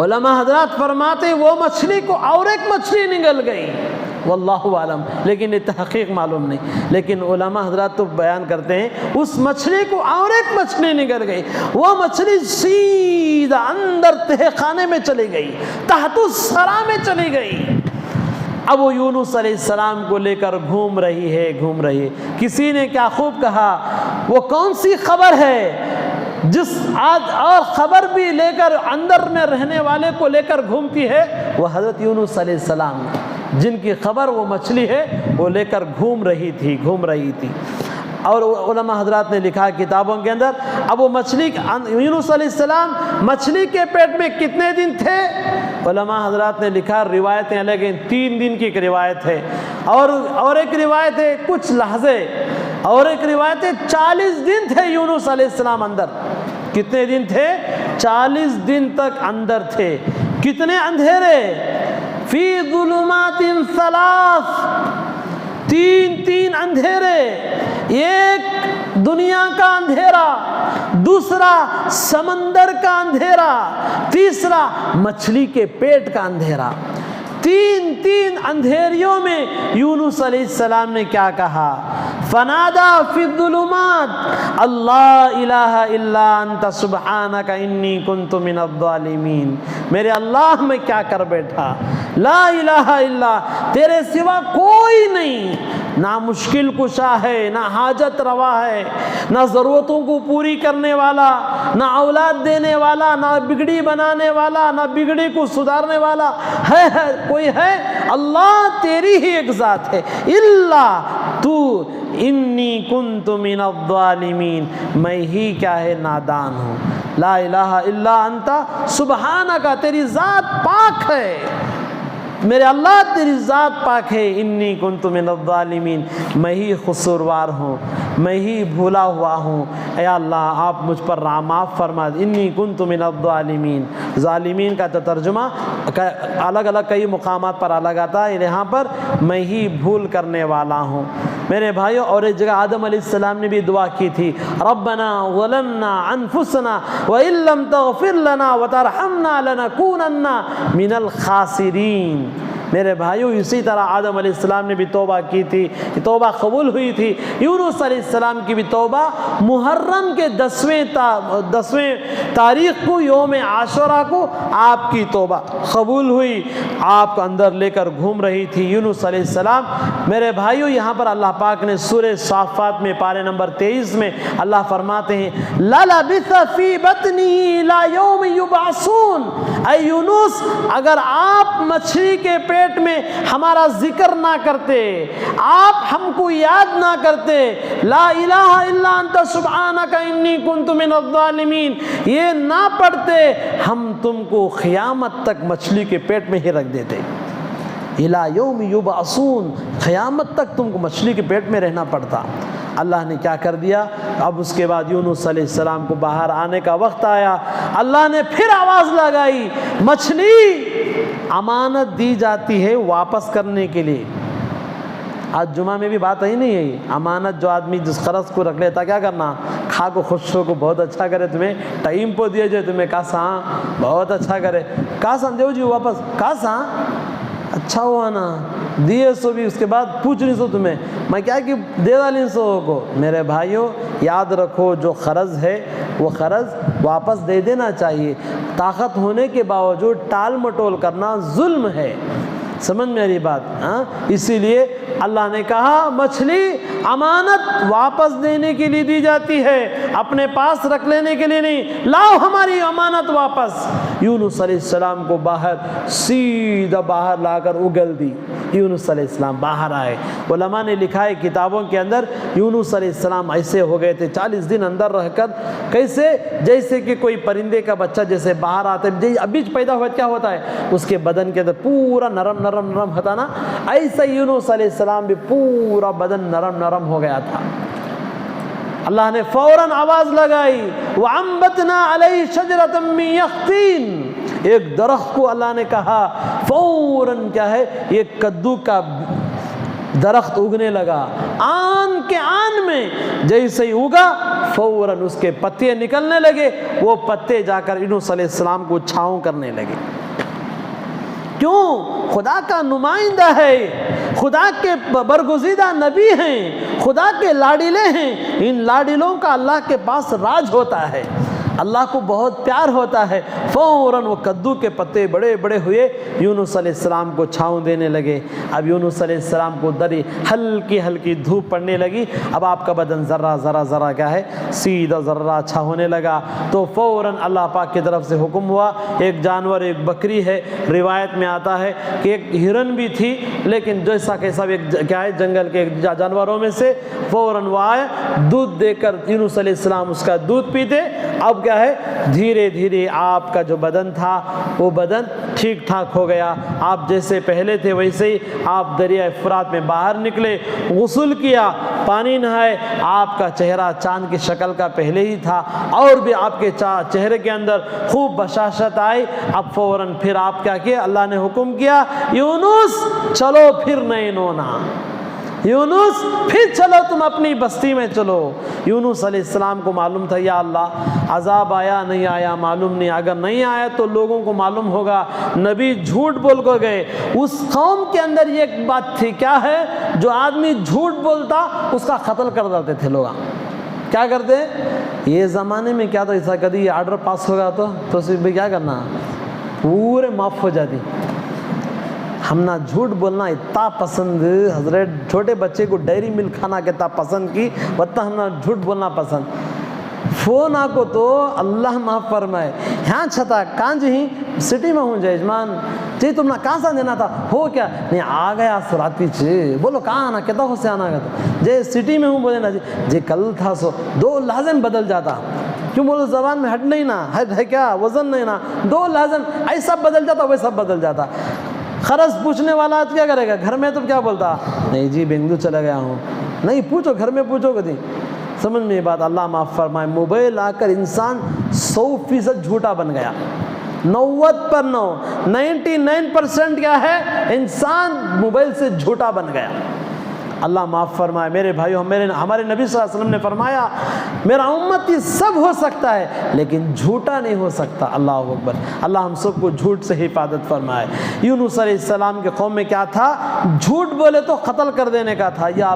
علماء حضرات فرماتے وہ مچھلی کو اور ایک مچھلی نگل گئی، واللہ عالم، لیکن یہ تحقیق معلوم نہیں، لیکن علماء حضرات تو بیان کرتے ہیں اس مچھلی کو اور ایک مچھلی نگل گئی، وہ مچھلی سیدھا اندر تہہ خانے میں چلی گئی، تحت الثرى میں چلی گئی۔ اب وہ یونس علیہ السلام کو لے کر گھوم رہی ہے۔ کسی نے کیا خوب کہا، وہ کون سی خبر ہے جس آج اور خبر بھی لے کر اندر میں رہنے والے کو لے کر گھومتی ہے؟ وہ حضرت یونس علیہ السلام، جن کی خبر وہ مچھلی ہے وہ لے کر گھوم رہی تھی۔ اور علماء حضرات نے لکھا کتابوں کے اندر، اب وہ مچھلی، یونس علیہ السلام مچھلی کے پیٹ میں کتنے دن تھے؟ علماء حضرات نے لکھا، روایتیں الگ ہیں، 3 دن کی ایک روایت ہے، اور ایک روایت ہے کچھ لحظے، اور ایک روایت ہے 40 دن تھے یونس علیہ السلام اندر۔ کتنے دن تھے؟ 40 دن تک اندر تھے۔ کتنے اندھیرے؟ فی ظلمات 3، تین اندھیرے، ایک دنیا کا اندھیرا، دوسرا سمندر کا اندھیرا، تیسرا مچھلی کے پیٹ کا اندھیرا۔ تین اندھیریوں میں یونس علیہ السلام نے کیا کہا؟ فنادا فی الظلمات اللہ الہ الا انت سبحانک انی کنت من الظالمین۔ میرے اللہ میں کیا کر بیٹھا، لا الہ الا، تیرے سوا کوئی نہیں، نہ مشکل کشا ہے، نہ حاجت روا ہے، نہ ضرورتوں کو پوری کرنے والا، نہ اولاد دینے والا، نہ بگڑی بنانے والا، نہ بگڑی کو سدھارنے والا ہے کوئی ہے؟ اللہ تیری ہی ایک ذات ہے۔ الا تو انی کنت من الظالمین، میں ہی کیا ہے نادان ہوں۔ لا الہ الا انت سبحانک، تیری ذات پاک ہے، میرے اللہ تیری ذات پاک ہے۔ انی کنت من الظالمین، میں ہی قصوروار ہوں، میں ہی بھولا ہوا ہوں، اے اللہ آپ مجھ پر معاف فرما۔ انی کنت من الظالمین، ظالمین کا ترجمہ الگ الگ کئی مقامات پر الگ آتا ہے، یہاں پر میں ہی بھول کرنے والا ہوں۔ میرے بھائیوں، اور ایک جگہ آدم علیہ السلام نے بھی دعا کی تھی، ربنا ظلمنا انفسنا وان لم تغفر لنا وترحمنا لنکونن من الخاسرین۔ میرے بھائیوں، اسی طرح آدم علیہ السلام نے بھی توبہ کی تھی، توبہ قبول ہوئی تھی۔ یونس علیہ السلام کی بھی توبہ محرم کے 10ویں تاریخ کو، یوم عاشورہ کو آپ کی توبہ قبول ہوئی، آپ کو اندر لے کر گھوم رہی تھی یونس علیہ السلام۔ میرے بھائیوں، یہاں پر اللہ پاک نے سورہ صافات میں پارے نمبر 23 میں اللہ فرماتے ہیں، لَلَبِثَ فِي بَطْنِهِ إِلَىٰ يَوْمِ يُبْعَثُونَ۔ اے یونس، اگر آپ مچھلی کے پیٹ میں ہمارا ذکر نہ کرتے، آپ ہم کو یاد نہ کرتے، لا الہ الا انت سبحانک انی کنت من الظالمین، یہ نہ پڑھتے، ہم تم کو قیامت تک مچھلی کے پیٹ میں ہی رکھ دیتے۔ الی یوم یبعثون، قیامت تک تم کو مچھلی کے پیٹ میں رہنا پڑتا۔ اللہ نے کیا کر دیا؟ اب اس کے بعد یونس علیہ السلام کو باہر آنے کا وقت آیا، اللہ نے پھر آواز لگائی، مچھلی امانت دی جاتی ہے واپس کرنے کے لیے۔ آج جمعہ میں بھی بات ہی نہیں ہے، امانت جو آدمی جس قرض کو رکھ لیتا کیا کرنا، کھا کو خوش ہو کو بہت اچھا کرے، تمہیں ٹائم پہ دیا جائے، تمہیں کہا سا بہت اچھا کرے، کہا سا دیو جی واپس، کہا سا اچھا ہوا نا دیے سو بھی، اس کے بعد پوچھ نہیں سو تمہیں میں کیا کہ دے ڈالیں سو کو۔ میرے بھائیوں، یاد رکھو جو قرض ہے وہ قرض واپس دے دینا چاہیے، طاقت ہونے کے باوجود ٹال مٹول کرنا ظلم ہے، سمجھ میری بات؟ اسی لیے اللہ نے کہا مچھلی امانت واپس دینے کے لیے دی جاتی ہے، اپنے پاس رکھ لینے کے لیے نہیں۔ لاؤ ہماری امانت واپس۔ یونس علیہ السلام کو باہر، سیدھا باہر لا کر اگل دی، یونس علیہ السلام باہر آئے۔ علماء نے لکھا ہے کتابوں کے اندر، یونس علیہ السلام ایسے ہو گئے تھے 40 دن اندر رہ کر، کیسے؟ جیسے کہ کوئی پرندے کا بچہ جیسے باہر آتا ہے، ابھی پیدا ہوا کیا ہوتا ہے، اس کے بدن کے اندر پورا نرم نرم نرم ہوتا نا، ایسے یونس علیہ السلام بھی پورا بدن نرم نرم ہو گیا تھا۔ اللہ نے فوراً آواز لگائی، وَأَنبَتْنَا عَلَيْهِ شَجَرَةً مِّن يَقْطِينٍ، ایک درخت کو اللہ نے کہا فوراً کیا ہے، یہ کدو کا درخت اگنے لگا، آن کے آن میں جیسے ہی اگا فوراً اس کے پتے نکلنے لگے، وہ پتے جا کر یونس علیہ السلام کو چھاؤں کرنے لگے۔ کیوں؟ خدا کا نمائندہ ہے، خدا کے برگزیدہ نبی ہیں، خدا کے لاڈلے ہیں، ان لاڈلوں کا اللہ کے پاس راج ہوتا ہے، اللہ کو بہت پیار ہوتا ہے۔ فوراً وہ کدو کے پتے بڑے بڑے ہوئے، یونس علیہ السلام کو چھاؤں دینے لگے۔ اب یونس علیہ السلام کو دری ہلکی ہلکی دھوپ پڑنے لگی، اب آپ کا بدن ذرہ ذرہ ذرہ کیا ہے سیدھا ذرہ اچھا ہونے لگا۔ تو فوراً اللہ پاک کی طرف سے حکم ہوا، ایک جانور، ایک بکری ہے، روایت میں آتا ہے کہ ایک ہرن بھی تھی، لیکن جیسا کہ سب ایک کیا ہے جنگل کے جانوروں میں سے، فوراً وہ آئے دودھ دے کر یونس علیہ السلام اس کا دودھ پیتے۔ اب کیا ہے دھیرے دھیرے آپ کا جو بدن تھا وہ بدن ٹھیک ٹھاک ہو گیا، آپ جیسے پہلے تھے ویسے ہی آپ دریائے فرات میں باہر نکلے، غسل کیا، پانی نہائے، آپ کا چہرہ چاند کی شکل کا پہلے ہی تھا، اور بھی آپ کے چہرے کے اندر خوب بشاشت آئی۔ اب فوراً پھر آپ کیا کیا، اللہ نے حکم کیا یونس چلو پھر نہیں نونا، یونس پھر چلو تم اپنی بستی میں چلو۔ یونس علیہ السلام کو معلوم تھا یا اللہ عذاب آیا نہیں آیا معلوم نہیں، اگر نہیں آیا تو لوگوں کو معلوم ہوگا نبی جھوٹ بول کر گئے۔ اس قوم کے اندر یہ ایک بات تھی، کیا ہے، جو آدمی جھوٹ بولتا اس کا قتل کر دیتے تھے لوگ۔ کیا کرتے یہ زمانے میں کیا تھا، ایسا کبھی آرڈر پاس ہوگا تو صرف کیا کرنا پورے معاف ہو جاتی۔ ہم نہ جھوٹ بولنا اتنا پسند، حضرت چھوٹے بچے کو ڈیری ملک کھانا کتنا پسند کی، اتنا ہم نہ جھوٹ بولنا پسند۔ فون آ کو تو اللہ معاف فرمائے، یہاں چھتا کانج ہی سٹی میں ہوں جیجمان جی تم نے کہاں سا دینا تھا، ہو کیا نہیں آ گیا سراتی چھ، بولو کہاں آنا کہتا ہو سے آنا گیا تھا جی سٹی میں ہوں، بولے نا جی کل تھا سو دو لازم بدل جاتا، کیوں بولو زبان میں ہٹ نہیں نا، ہٹ ہے کیا وزن نہیں نا، دو لازم ایسا بدل جاتا ویسا بدل جاتا۔ خرچ پوچھنے والا آج کیا کرے گا، گھر میں تو کیا بولتا نہیں جی بنگلور چلا گیا ہوں، نہیں پوچھو گھر میں پوچھو کدی، سمجھ میں یہ بات، اللہ معاف فرمائے۔ موبائل آ کر انسان 100% جھوٹا بن گیا، 99% کیا ہے انسان موبائل سے جھوٹا بن گیا، اللہ معاف فرمائے۔ میرے بھائیو ہمارے نبی صلی اللہ علیہ وسلم نے فرمایا میرا امتی سب ہو سکتا ہے لیکن جھوٹا نہیں ہو سکتا، اللہ اکبر، اللہ ہم سب کو جھوٹ سے حفاظت فرمائے۔ یونس علیہ السلام کے قوم میں کیا تھا، جھوٹ بولے تو قتل کر دینے کا تھا، یا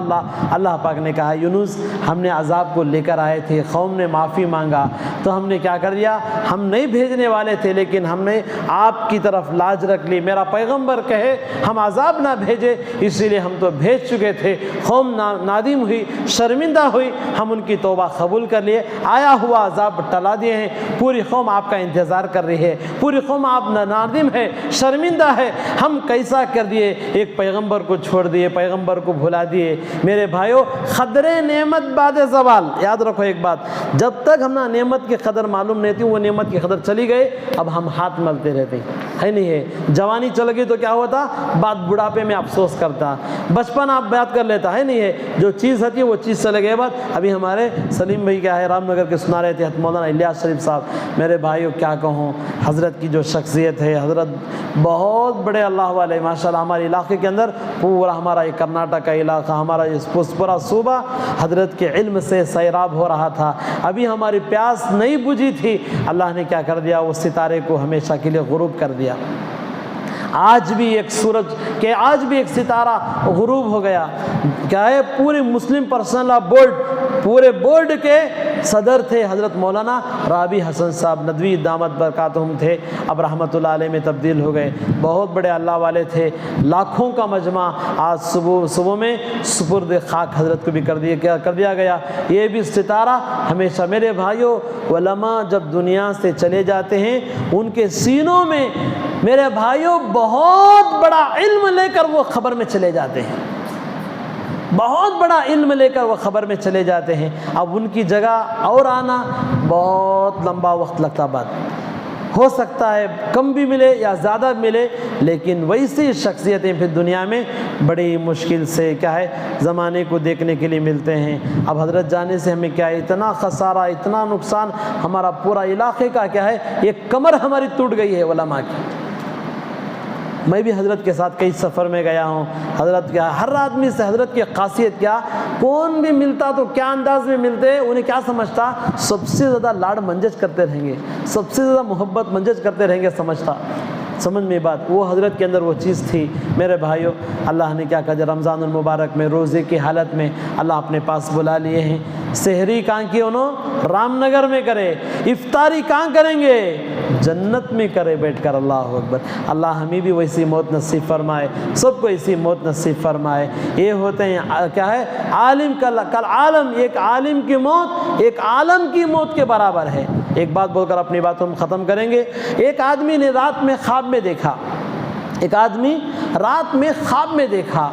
اللہ پاک نے کہا یونس ہم نے عذاب کو لے کر آئے تھے، قوم نے معافی مانگا تو ہم نے کیا کر دیا، ہم نہیں بھیجنے والے تھے لیکن ہم نے آپ کی طرف لاج رکھ لی، میرا پیغمبر کہے ہم عذاب نہ بھیجے اسی لیے ہم تو بھیج چکے تھے، قوم نادم ہوئی، شرمندہ ہوئی، ہم ان کی توبہ قبول کر لیے، آیا ہوا عذاب ٹلا دیے ہیں، پوری قوم آپ کا انتظار کر رہی ہے، پوری قوم آپ نادم ہے، شرمندہ ہے، ہم کیسا کر دیے، ایک پیغمبر کو چھوڑ دیے، پیغمبر کو بھلا دیے۔ میرے بھائیو قدر نعمت بعد زوال، یاد رکھو ایک بات، جب تک ہم نعمت کی قدر معلوم نہیں تھی وہ نعمت کی قدر چلی گئی، اب ہم ہاتھ ملتے رہتے ہے نہیں ہے، جوانی چل گئی تو کیا ہوتا، بعد بڑھاپے میں افسوس کرتا، بچپن آپ یاد کر لیتا ہے نہیں ہے، جو چیز ہوتی ہے وہ چیز چلے گئے بعد۔ ابھی ہمارے سلیم بھائی کیا ہے رام نگر کے سنا رہے تھے مولانا الیاس شریف صاحب، میرے بھائیو کیا کہوں، حضرت کی جو شخصیت ہے، حضرت بہت بڑے اللہ والے ماشاءاللہ، ہمارے علاقے کے اندر پورا ہمارا یہ کرناٹک کا علاقہ، ہمارا یہ پورا صوبہ حضرت کے علم سے سیراب ہو رہا تھا، ابھی ہماری پیاس نہیں بجھی تھی، اللہ نے کیا کر دیا، وہ ستارے کو ہمیشہ کے لیے غروب کر دیا۔ آج بھی ایک سورج کہ آج بھی ایک ستارہ غروب ہو گیا، کیا ہے، پورے مسلم پرسنل لا بورڈ، پورے بورڈ کے صدر تھے حضرت مولانا رابی حسن صاحب ندوی دامت برکاتہم تھے، اب رحمت اللہ علیہ میں تبدیل ہو گئے، بہت بڑے اللہ والے تھے، لاکھوں کا مجمع آج صبح میں سپرد خاک حضرت کو بھی کر دیا گیا۔ یہ بھی ستارہ ہمیشہ، میرے بھائیوں، علماء جب دنیا سے چلے جاتے ہیں ان کے سینوں میں میرے بھائیوں بہت بڑا علم لے کر وہ خبر میں چلے جاتے ہیں، بہت بڑا علم لے کر وہ خبر میں چلے جاتے ہیں، اب ان کی جگہ اور آنا بہت لمبا وقت لگتا، بعد ہو سکتا ہے کم بھی ملے یا زیادہ ملے، لیکن ویسی شخصیتیں پھر دنیا میں بڑی مشکل سے کیا ہے زمانے کو دیکھنے کے لیے ملتے ہیں۔ اب حضرت جانے سے ہمیں کیا ہے اتنا خسارہ، اتنا نقصان، ہمارا پورا علاقے کا کیا ہے ایک کمر ہماری ٹوٹ گئی ہے علماء کی۔ میں بھی حضرت کے ساتھ کئی سفر میں گیا ہوں، حضرت کیا ہر آدمی سے حضرت کی خاصیت کیا، کون بھی ملتا تو کیا انداز میں ملتے، انہیں کیا سمجھتا، سب سے زیادہ لاڑ منجج کرتے رہیں گے، سب سے زیادہ محبت منجج کرتے رہیں گے سمجھتا۔ سمجھ میں بات، وہ حضرت کے اندر وہ چیز تھی۔ میرے بھائیوں، اللہ نے کیا کہا، رمضان المبارک میں روزے کی حالت میں اللہ اپنے پاس بلا لیے ہیں۔ سحری کہاں کی انہوں رام نگر میں کرے، افطاری کہاں کریں گے، جنت میں کرے بیٹھ کر۔ اللہ اکبر۔ اللہ ہمیں بھی ویسی موت نصیب فرمائے، سب کو ایسی موت نصیب فرمائے۔ یہ ہوتے ہیں کیا ہے، عالم کل عالم، ایک عالم کی موت ایک عالم کی موت کے برابر ہے۔ ایک بات بول کر اپنی باتوں ہم ختم کریں گے۔ ایک آدمی نے رات میں خواب میں دیکھا، ایک آدمی رات میں خواب میں دیکھا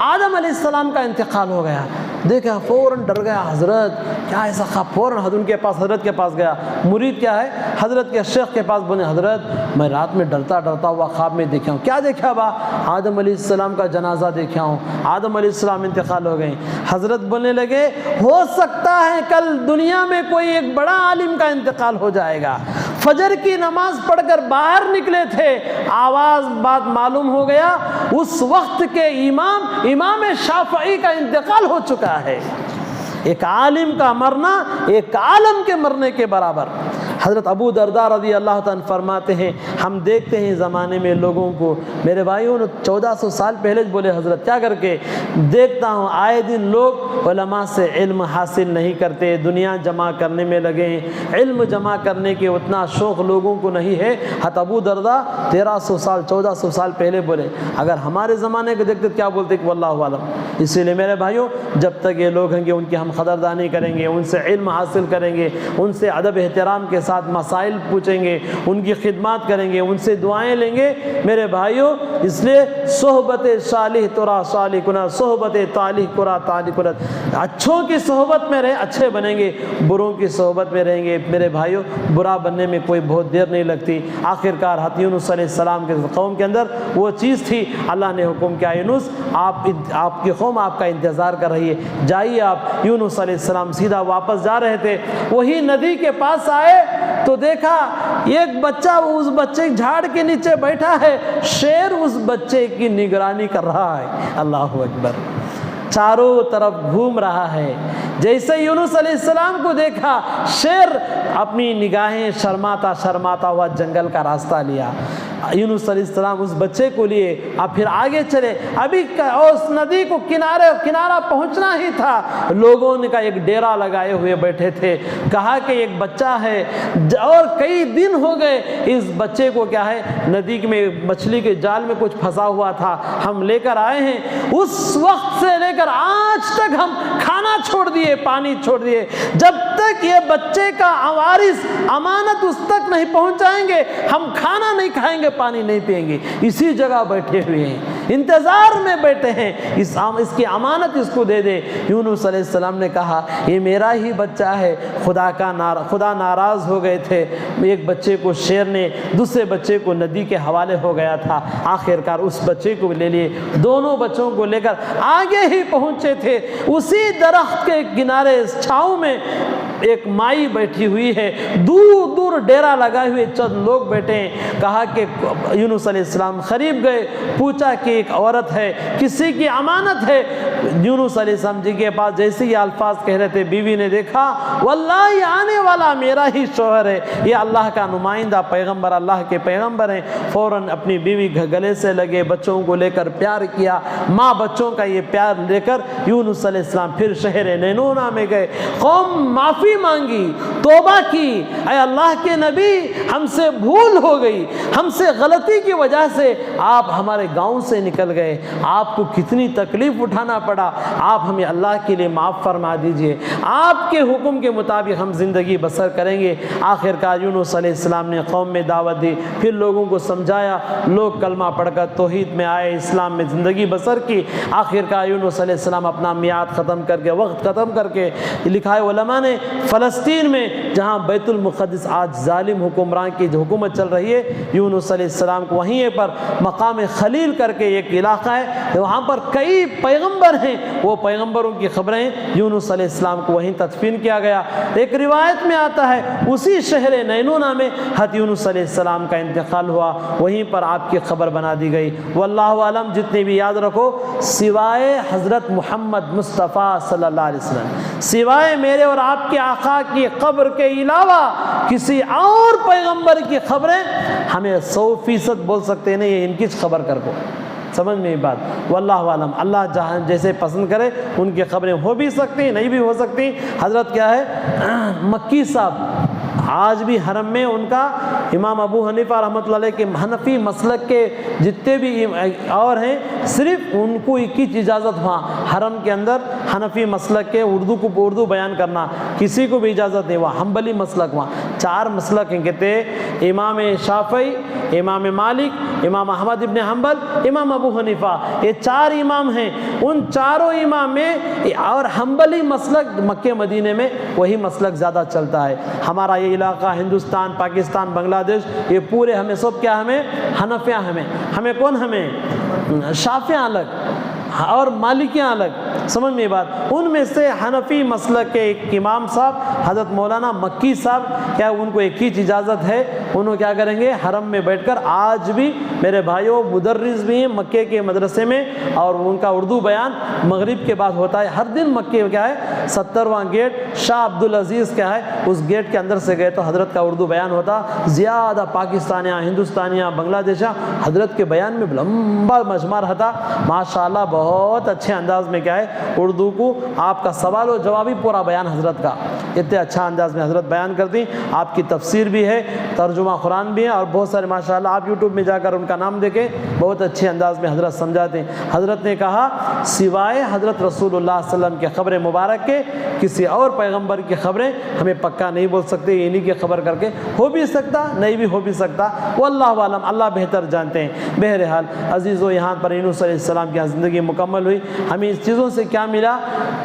آدم علیہ السلام کا انتقال ہو گیا۔ دیکھا فوراً ڈر گیا، حضرت کیا ایسا خواب، فوراً ان کے پاس، حضرت کے پاس گیا۔ مرید کیا ہے، حضرت کے شیخ کے پاس بولے، حضرت میں رات میں ڈرتا ہوا خواب میں دیکھا ہوں۔ کیا دیکھا با، آدم علیہ السلام کا جنازہ دیکھا ہوں، آدم علیہ السلام انتقال ہو گئے۔ حضرت بولنے لگے، ہو سکتا ہے کل دنیا میں کوئی ایک بڑا عالم کا انتقال ہو جائے گا۔ فجر کی نماز پڑھ کر باہر نکلے تھے، آواز بات معلوم ہو گیا، اس وقت کے امام شافعی کا انتقال ہو چکا ہے۔ ایک عالم کا مرنا ایک عالم کے مرنے کے برابر۔ حضرت ابو درداء رضی اللہ تعالیٰ فرماتے ہیں، ہم دیکھتے ہیں زمانے میں لوگوں کو، میرے بھائیوں نے 1400 سال پہلے بولے حضرت، کیا کر کے دیکھتا ہوں آئے دن لوگ علماء سے علم حاصل نہیں کرتے، دنیا جمع کرنے میں لگے ہیں، علم جمع کرنے کے اتنا شوق لوگوں کو نہیں ہے۔ حضرت ابو درداء 1300 سال 1400 سال پہلے بولے، اگر ہمارے زمانے کو دیکھتے کیا بولتے کہ واللہ عالم۔ اسی لیے میرے بھائیوں، جب تک یہ لوگ ہیں گے ان کی ہم قدردانی کریں گے، ان سے علم حاصل کریں گے، ان سے ادب احترام کے ساتھ مسائل پوچھیں گے، ان کی خدمات کریں گے، ان سے دعائیں لیں گے میرے بھائیوں۔ اس لیے صحبت صالح ترا صالح کنا، صحبت طالح کرا طالح کنت۔ اچھوں کی صحبت میں رہے اچھے بنیں گے، بروں کی صحبت میں رہیں گے میرے بھائیوں برا بننے میں کوئی بہت دیر نہیں لگتی۔ آخرکار حضرت یونس علیہ السلام کے قوم کے اندر وہ چیز تھی، اللہ نے حکم کیا، یونس آپ کی قوم آپ کا انتظار کر رہی ہے، جائیے آپ۔ یونس علیہ السلام سیدھا واپس جا رہے تھے، وہی ندی کے پاس آئے تو دیکھا ایک بچہ اس بچے جھاڑ کے نیچے بیٹھا ہے، شیر اس بچے کی نگرانی کر رہا ہے۔ اللہ اکبر، چاروں طرف گھوم رہا ہے۔ جیسے یونس علیہ السلام کو دیکھا، شیر اپنی نگاہیں شرماتا ہوا جنگل کا راستہ لیا۔ یونس علیہ السلام اس بچے کو لیے، اب پھر آگے چلے، ابھی اس ندی کو کنارہ پہنچنا ہی تھا، لوگوں نے کہا ایک ڈیرا لگائے ہوئے بیٹھے تھے، کہا کہ ایک بچہ ہے اور کئی دن ہو گئے اس بچے کو کیا ہے ندی میں مچھلی کے جال میں کچھ پھنسا ہوا تھا، ہم لے کر آئے ہیں، اس وقت سے لے کر آج تک ہم کھانا چھوڑ دیے، پانی چھوڑ دیے، جب تک یہ بچے کا وارث امانت اس تک نہیں پہنچائیں گے ہم کھانا نہیں کھائیں گے، پانی نہیں پئیں گے۔ اسی جگہ بیٹھے ہوئے ہیں، انتظار میں بیٹھے ہیں، اس کی امانت اس کو دے دے۔ یونس علیہ السلام نے کہا یہ میرا ہی بچہ ہے، خدا ناراض ہو گئے تھے، ایک بچے کو شیر نے، دوسرے بچے کو ندی کے حوالے ہو گیا تھا، آخرکار اس بچے کو لے لیے، دونوں بچوں کو لے کر آگے ہی پہنچے تھے، اسی درخت کے کنارے چھاؤں میں ایک مائی بیٹھی ہوئی ہے، دور دور ڈیرا لگائے ہوئے چند لوگ بیٹھے ہیں۔ کہا کہ یونس علیہ السلام قریب گئے، پوچھا کہ ایک عورت ہے، کسی کی امانت ہے؟ یونس علیہ السلام جی کے پاس جیسے یہ الفاظ کہہ رہے تھے، بیوی نے دیکھا واللہ یہ آنے والا میرا ہی شوہر ہے، یہ اللہ کا نمائندہ پیغمبر، اللہ کے پیغمبر ہیں۔ فوراً اپنی بیوی گلے سے لگے، بچوں کو لے کر پیار کیا، ماں بچوں کا یہ پیار لے کر یونس علیہ السلام پھر شہر نینونا میں گئے، قوم معافی مانگی، توبہ کی، اے اللہ کے نبی ہم سے بھول ہو گئی، ہم سے غلطی کی وجہ سے آپ ہمارے گاؤں سے نکل گئے، آپ کو کتنی تکلیف اٹھانا پڑا، آپ ہمیں اللہ کے لیے معاف فرما دیجئے، آپ کے حکم کے مطابق ہم زندگی بسر کریں گے۔ آخرکار یونس علیہ السلام نے قوم میں دعوت دی، پھر لوگوں کو سمجھایا، لوگ کلمہ پڑھ کر توحید میں آئے، اسلام میں زندگی بسر کی۔ آخرکار یونس علیہ السلام اپنا میعاد ختم کر کے، وقت ختم کر کے، لکھا ہے علماء نے فلسطین میں جہاں بیت المقدس آج ظالم حکمران کی جو حکومت چل رہی ہے، یونس علیہ السلام کو وہیں پر مقام خلیل کر کے ایک علاقہ ہے، وہاں پر کئی پیغمبر ہیں، وہ پیغمبروں کی خبریں یونس علیہ السلام کو وہیں تدفین کیا گیا۔ ایک روایت میں آتا ہے اسی شہر نینونا میں حضرت یونس علیہ السلام کا انتقال ہوا، وہیں پر آپ کی خبر بنا دی گئی۔ واللہ عالم، جتنے بھی یاد رکھو، سوائے حضرت محمد مصطفیٰ صلی اللہ علیہ وسلم، سوائے میرے اور آپ کے آقا کی قبر کے علاوہ کسی اور پیغمبر کی خبریں ہمیں 100% بول سکتے نہیں، یہ ان کی خبر کر کو سمجھ میں بات۔ واللہ عالم، اللہ جہاں جیسے پسند کرے ان کی خبریں ہو بھی سکتی ہیں، نہیں بھی ہو سکتی۔ حضرت کیا ہے مکی صاحب، آج بھی حرم میں ان کا امام ابو حنیفہ رحمۃ اللہ علیہ کے حنفی مسلک کے جتنے بھی اور ہیں، صرف ان کو ایک ہی اجازت وہاں حرم کے اندر حنفی مسلک کے اردو بیان کرنا، کسی کو بھی اجازت نہیں۔ وہاں حنبلی مسلک، وہاں 4 مسلک ہیں، کہتے ہیں امام شافعی، امام مالک، امام احمد ابن حنبل، امام ابو حنیفہ، یہ 4 امام ہیں۔ ان چاروں امام میں اور حنبلی مسلک مکہ مدینے میں وہی مسلک زیادہ چلتا ہے۔ ہمارا یہ علاقہ ہندوستان، پاکستان، بنگلہ دیش، یہ پورے ہمیں سب کیا، ہمیں حنفیاں، ہمیں کون، ہمیں شافعیاں الگ اور مالکیاں الگ، سمجھ میں بات۔ ان میں سے حنفی مسلک کے ایک امام صاحب حضرت مولانا مکی صاحب، کیا ان کو ایک ہی اجازت ہے، انہوں کیا کریں گے، حرم میں بیٹھ کر، آج بھی میرے بھائیوں مدرس بھی ہیں مکے کے مدرسے میں، اور ان کا اردو بیان مغرب کے بعد ہوتا ہے ہر دن۔ مکے کیا ہے 70واں گیٹ شاہ عبدالعزیز کیا ہے، اس گیٹ کے اندر سے گئے تو حضرت کا اردو بیان ہوتا۔ زیادہ پاکستانیاں، ہندوستانیاں، بنگلہ دیشاں حضرت کے بیان میں لمبا مجمع رہتا، ماشاءاللہ بہت اچھے انداز میں کیا ہے اردو کو، آپ کا سوال و جواب ہی پورا بیان حضرت کا اتنے اچھا انداز میں حضرت بیان کرتی۔ آپ کی تفسیر بھی ہے، ترجمہ قرآن بھی ہے، اور بہت سارے ماشاءاللہ آپ یوٹیوب میں جا کر ان کا نام دیکھیں، بہت اچھے انداز میں حضرت سمجھاتے ہیں۔ حضرت نے کہا سوائے حضرت رسول اللہ صلی اللہ علیہ وسلم کے خبر مبارک کے کسی اور پیغمبر کی خبریں ہمیں پکا نہیں بول سکتے، انہی کی خبر کر کے ہو بھی سکتا، نہیں بھی ہو بھی سکتا، واللہ عالم، اللہ بہتر جانتے ہیں۔ بہرحال عزیزو، یہاں پر یونس علیہ السلام کی زندگی مکمل ہوئی۔ ہمیں اس چیزوں سے کیا ملا،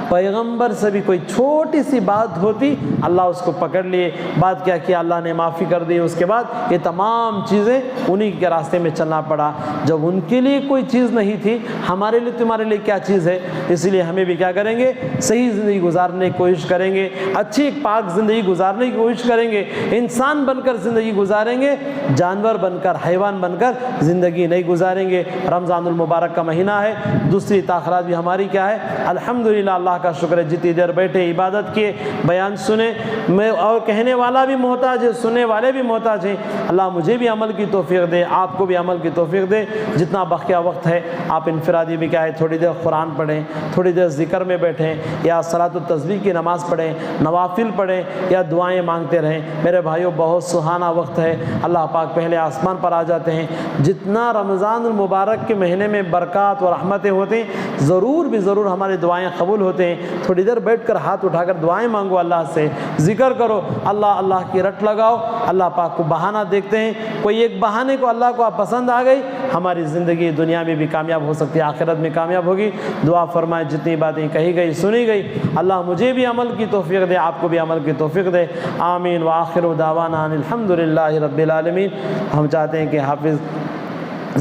پیغمبر سے بھی کوئی چھوٹی سی بات ہوتی اللہ اس کو پکڑ لیے، بات کیا کیا اللہ نے معافی کر دی، اس کے بعد یہ تمام چیزیں انہی کے راستے میں چلنا پڑا۔ جب ان کے لیے کوئی چیز نہیں تھی، ہمارے لیے تمہارے لیے کیا چیز ہے؟ اس لیے ہمیں بھی کیا کریں گے، صحیح زندگی گزارنے کی کوشش کریں گے، اچھی پاک زندگی گزارنے کی کوشش کریں گے، انسان بن کر زندگی گزاریں گے، جانور بن کر، حیوان بن کر زندگی نہیں گزاریں گے۔ رمضان المبارک کا مہینہ ہے، دوسری تاخیرات بھی ہماری کیا ہے، الحمدللہ اللہ کا شکر ہے، جتنی دیر بیٹھے عبادت کیے، بیان سنے، میں اور کہنے والا بھی محتاج ہے، سننے والے بھی محتاج ہیں۔ اللہ مجھے بھی عمل کی توفیق دے، آپ کو بھی عمل کی توفیق دے۔ جتنا بقیہ وقت ہے آپ انفرادی بھی کیا ہے، تھوڑی دیر قرآن پڑھیں، تھوڑی دیر ذکر میں بیٹھیں، یا صلاۃ التسبیح کی نماز پڑھیں، نوافل پڑھیں، یا دعائیں مانگتے رہیں۔ میرے بھائیوں بہت سہانا وقت ہے، اللہ پاک پہلے آسمان پر آ جاتے ہیں۔ جتنا رمضان المبارک کے مہینے میں برکات و رحمتیں ہوتی ہیں، ضرور بھی ضرور ہماری دعائیں قبول ہوتے ہیں۔ تھوڑی دیر بیٹھ کر ہاتھ اٹھا کر دعائیں مانگو، اللہ سے ذکر کرو، اللہ کی رٹ لگاؤ۔ اللہ پاک کو بہانہ دیکھتے ہیں، کوئی ایک بہانے کو اللہ کو پسند آ گئی، ہماری زندگی دنیا میں بھی کامیاب ہو سکتی ہے، آخرت میں کامیاب ہوگی۔ دعا فرمائے، جتنی باتیں کہی گئی سنی گئی، اللہ مجھے بھی عمل کی توفیق دے، آپ کو بھی عمل کی توفیق دے، آمین۔ وآخر دعوانا ان الحمدللہ رب العالمین۔ ہم چاہتے ہیں کہ حافظ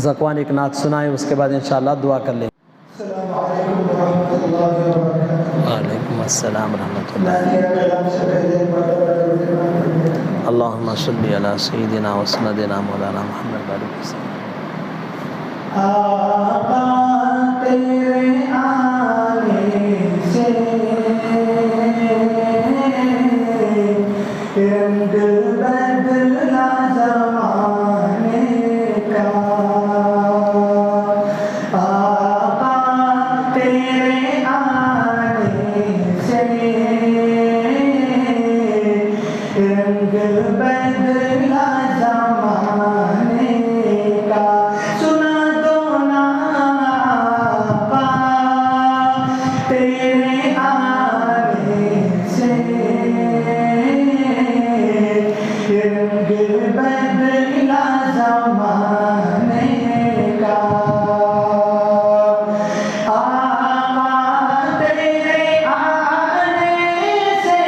زکوان ایک نعت سنائیں، اس کے بعد انشاءاللہ دعا کر لیں۔ السلام علیکم ورحمۃ اللہ وبرکاتہ۔ وعلیکم السلام ورحمۃ اللہ۔ اللہم صلی علی سیدنا و سندنا مولانا محمد علیہ وسلم۔ آقا تیرے آنے سے رنگ بدلا زمانے کا، آقا تیرے آنے سے رنگ بدلا زمانے کا، سنا دو نا آقا تیرے آنے سے رنگ بدلا زمانے کا، آقا تیرے آنے سے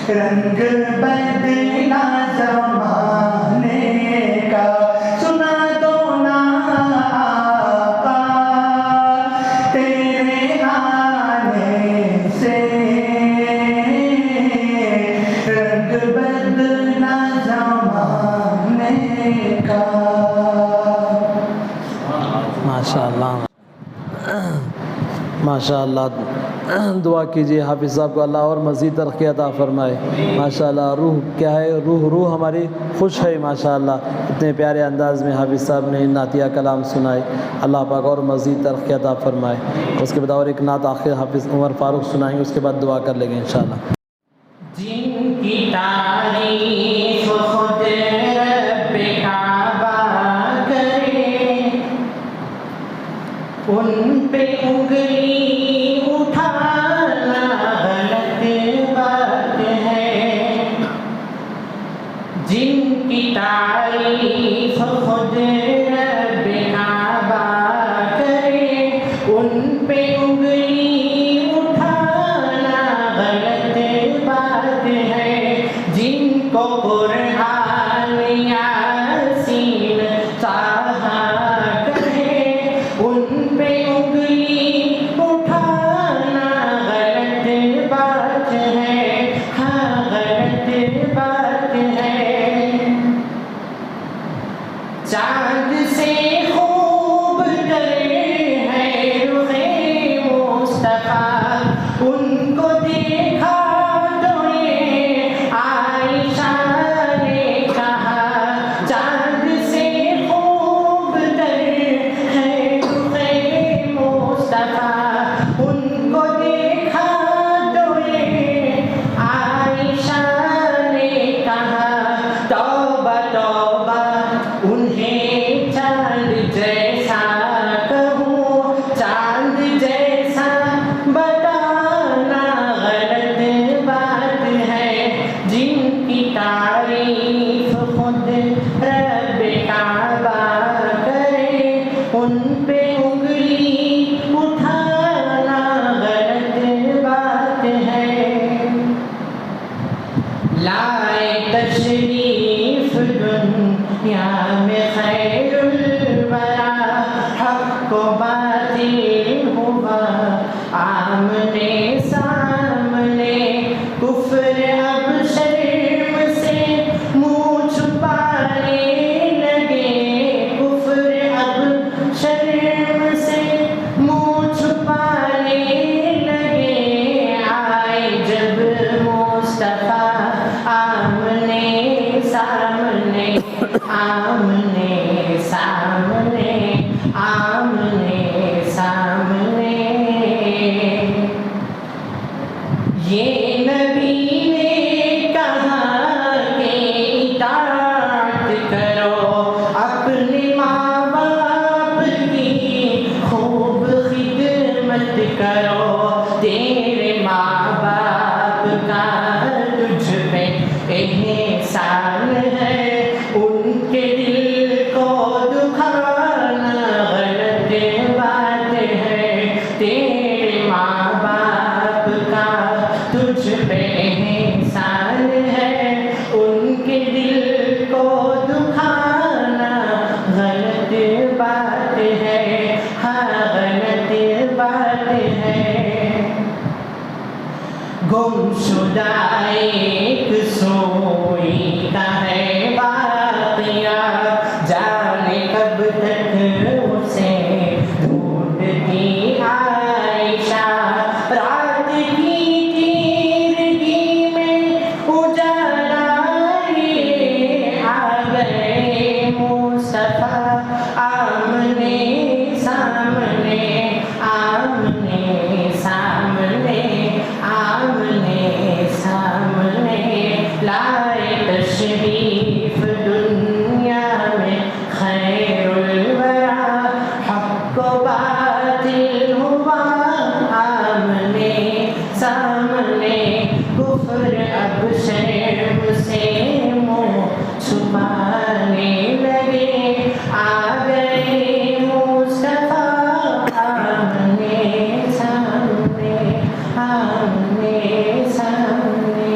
رنگ بدلا زمانے کا سنا دو نا آقا تیرے آنے سے رنگ بدلا زمانے کا. ماشاء اللہ ماشاء اللہ. دعا کیجئے حافظ صاحب کو اللہ اور مزید ترقی عطا فرمائے. ماشاء اللہ روح کیا ہے، روح ہماری خوش ہے. ماشاء اللہ اتنے پیارے انداز میں حافظ صاحب نے نعتیہ کلام سنائے. اللہ پاک اور مزید ترقی عطا فرمائے. اس کے بعد اور ایک نعت آخر حافظ عمر فاروق سنائیں گے، اس کے بعد دعا کر لیں گے انشاءاللہ. جن کی تعریف خود رب کعبہ کرے ان پہ انگلی اٹھانا غلط بات ہے. جن کی تعریف خود رب کعبہ کرے ان پہ انگلی اٹھانا غلط بات ہے. جن کو قرآن یاسین طٰہٰ کہے ان پہ انگلی اٹھانا غلط بات ہے. ہاں غلط بات ہے. چاند سے خوب ڈرے ہیں رخ مصطفیٰ ان کو دیکھا تو یہ عائشہ نے کہا. چاند سے خوب ڈرے ہیں رخ مصطفیٰ ان کو دیکھا تو یہ عائشہ نے کہا. توبہ توبہ انہیں چاند جیسا کہوں، چاند جیسا بتانا غلط بات ہے. جن کی تعریف خود رب کعبہ کرے ان پہ انگلی اٹھانا غلط بات ہے. لائے تشریف دنیا میں خیر الورا حق و باطل ہوا آمنے سامنے. کفر اب شرم سے منہ چھپانے لگے. کفر اب شرم سے منہ چھپانے لگے. آئے جب مصطفیٰ آمنے سامنے آمنے سامنے آمنے سامنے. یہ نبی نے کہا کہ اطاعت کرو اپنے ماں باپ کی خوب خدمت کرو. تیرے ماں باپ کا تجھ پہ احسان ہے ان کے دل کو دکھانا غلط بات ہے. تیرے ماں باپ کا تجھ پہ احسان ہے ان کے دل کو دکھانا غلط بات ہے. ہاں غلط بات ہے. گمشدہ ایک سوئی کا ہے واقعہ جانے کب تک اسے ڈھونڈتی عائشہ. رات کی تیرگی میں اجالا لیے آ گئے مصطفیٰ آمنے سامنے آمنے سامنے آمنے سامنے. لائے تشریف دنیا میں خیر الورا حق و باطل ہوا آمنے سامنے. کفر اب شرم سے منہ چھپانے لگے. آ گئے مصطفیٰ آمنے سامنے آمنے سامنے.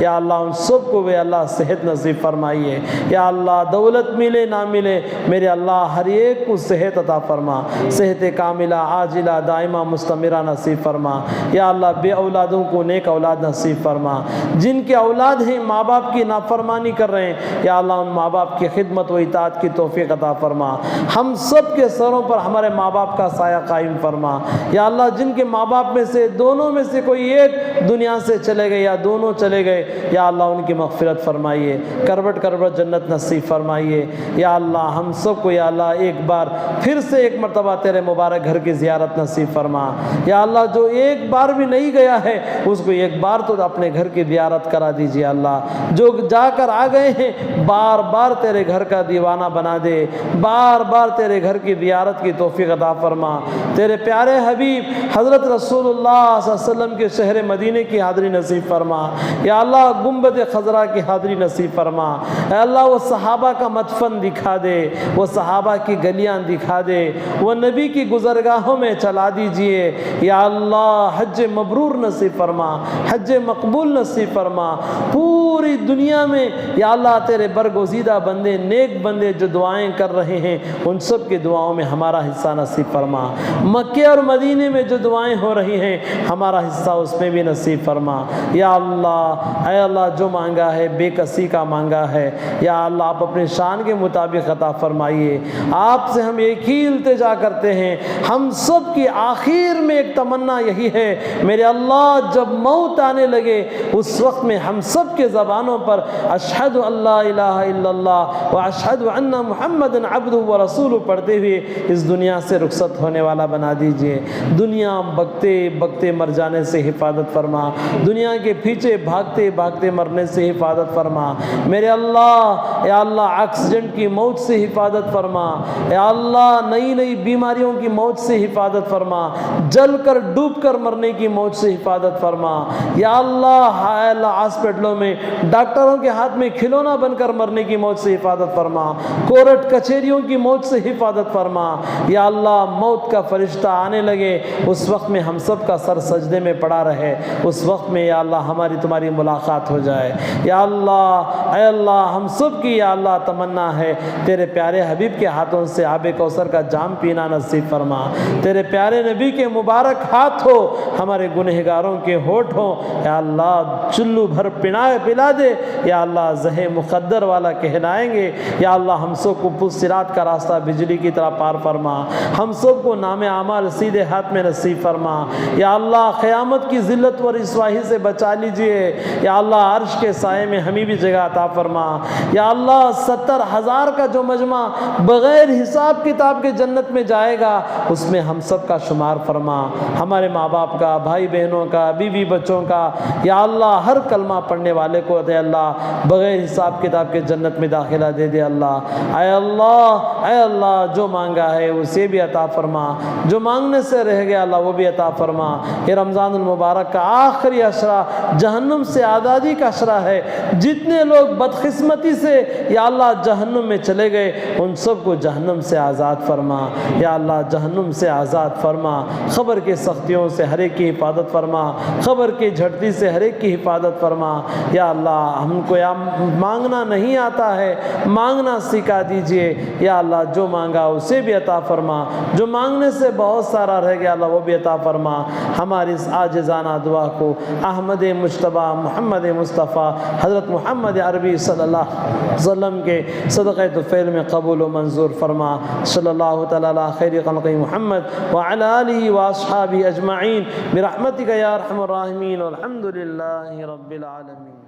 یا اللہ ان سب کو بھی اللہ صحت نصیب فرمائیے یا اللہ، دولت ملے نہ ملے میرے اللہ ہر ایک کو صحت عطا فرما، صحت کاملہ عاجلہ دائمہ مستمرہ نصیب فرما یا اللہ، بے اولادوں کو نیک اولاد نصیب فرما، جن کے اولاد ہیں ماں باپ کی نافرمانی کر رہے ہیں یا اللہ ان ماں باپ کی خدمت و اطاعت کی توفیق عطا فرما، ہم سب کے سروں پر ہمارے ماں باپ کا سایہ قائم فرما یا اللہ، جن کے ماں باپ میں سے دونوں میں سے کوئی ایک دنیا سے چلے گئے یا دونوں چلے گئے یا اللہ ان کی مغفرت فرمائیے، کروٹ کروٹ جنت نصیب فرمائیے یا اللہ، ہم سب کو یا اللہ ایک بار پھر سے ایک مرتبہ تیرے مبارک گھر کی زیارت نصیب فرما یا اللہ، جو ایک بار بھی نہیں گیا ہے اس کو ایک بار تو اپنے گھر کی زیارت کرا دیجیے اللہ، جو جا کر آ گئے ہیں بار بار تیرے گھر کا دیوانہ بنا دے، بار بار تیرے گھر کی زیارت کی توفیق عطا فرما، تیرے پیارے حبیب حضرت رسول اللہ صلی اللہ علیہ وسلم کے شہر مدینے کی حاضری نصیب فرما یا اللہ، گنبد خضرا کی حاضری نصیب فرما اے اللہ، وہ صحابہ کا مدفن دکھا دے، وہ صحابہ کی گلیاں دکھا دے، وہ نبی کی گزرگاہوں میں چلا دیجئے یا اللہ، حج مبرور نصیب فرما، حج مقبول نصیب فرما، پوری دنیا میں یا اللہ تیرے برگزیدہ بندے نیک بندے جو دعائیں کر رہے ہیں ان سب کی دعاؤں میں ہمارا حصہ نصیب فرما، مکے اور مدینے میں جو دعائیں ہو رہی ہیں ہمارا حصہ اس میں بھی نصیب فرما یا اللہ، اے اللہ جو مانگا ہے بے کسی کا مانگا ہے یا اللہ، آپ اپنے شان کے مطابق عطا فرمائیے، آپ سے ہم ایک ہی التجا کرتے ہیں، ہم سب کی آخر میں ایک تمنا یہی ہے میرے اللہ، جب موت آنے لگے اس وقت میں ہم سب کے زبانوں پر اشہد ان لا الہ الا اللہ و اشہد ان محمد عبدہ و رسولہ پڑھتے ہوئے اس دنیا سے رخصت ہونے والا بنا دیجئے، دنیا بگتے بگتے مر جانے سے حفاظت فرما، دنیا کے پیچھے بھاگتے بھاگتے مرنے سے حفاظت فرما میرے اللہ، یا اللہ ایکسیڈنٹ کی موت سے حفاظت فرما یا اللہ، نئی نئی بیماریوں کی موت سے حفاظت فرما، جل کر ڈوب کر مرنے کی موت سے حفاظت فرما یا اللہ، ہاسپٹلوں میں ڈاکٹروں کے ہاتھ میں کھلونا بن کر مرنے کی موت سے حفاظت فرما، کورٹ کچہریوں کی موت سے حفاظت فرما یا اللہ، موت کا فرشتہ آنے لگے اس وقت میں ہم سب کا سر سجدے میں پڑا رہے، اس وقت میں یا اللہ ہماری تمہاری ملاقات ہو جائے یا اللہ، اے اللہ ہم سب کی یا اللہ تمنا ہے تیرے پیارے حبیب کے ہاتھوں سے آب کوثر کا جام پینا نصیب فرما، تیرے پیارے نبی کے مبارک ہاتھ ہو ہمارے گنہگاروں کے ہونٹ ہو یا اللہ، چلو بھر پلا دے یا اللہ، زہ مقدر والا کہلائیں گے یا اللہ، ہم سب کو پل صراط کا راستہ بجلی کی طرح پار فرما، ہم سب کو نام اعمال سیدھے ہاتھ میں نصیب فرما یا اللہ، قیامت کی ذلت و رسوائی سے بچا لیجئے یا اللہ، عرش کے سائے میں ہمیں بھی جگہ عطا فرما یا اللہ، 70,000 کا جو مجمع بغیر حساب کتاب کے جنت میں جائے گا اس میں ہم سب کا شمار فرما، ہمارے ماں باپ کا، بھائی بہنوں کا، بیوی بچوں کا یا اللہ، ہر کلمہ پڑھنے والے کو دے اللہ بغیر حساب کتاب کے جنت میں داخلہ دے دے اللہ، اے اللہ، اے اللہ، جو مانگا ہے اسے بھی عطا فرما، جو مانگنے سے رہ گیا اللہ وہ بھی عطا فرما، یہ رمضان المبارک کا آخری عشرہ جہنم سے آزادی کا عشرہ ہے، جتنے لوگ بدقسمتی سے یا اللہ جہنم میں چلے گئے ان سب کو جہنم سے آزاد فرما یا اللہ، جہنم سے آزاد فرما، خبر کے سختیوں سے ہر ایک کی حفاظت فرما، خبر کی جھٹتی سے ہر ایک کی حفاظت فرما یا اللہ، ہم کو یا مانگنا نہیں آتا ہے مانگنا سکھا دیجئے یا اللہ، جو مانگا اسے بھی عطا فرما، جو مانگنے سے بہت سارا رہ گیا اللہ وہ بھی عطا فرما، ہماری اس عاجزانہ دعا کو احمد مجتبی محمد مصطفیٰ حضرت محمد عربی صلی اللہ علیہ وسلم کے صدقہ طفیل میں قبول و منظور فرما، صلی اللہ تعالی علی خیر خلق محمد وعلی آلہ واصحابہ اجمعین برحمتک یا ارحم الراحمین والحمد للہ رب العالمین۔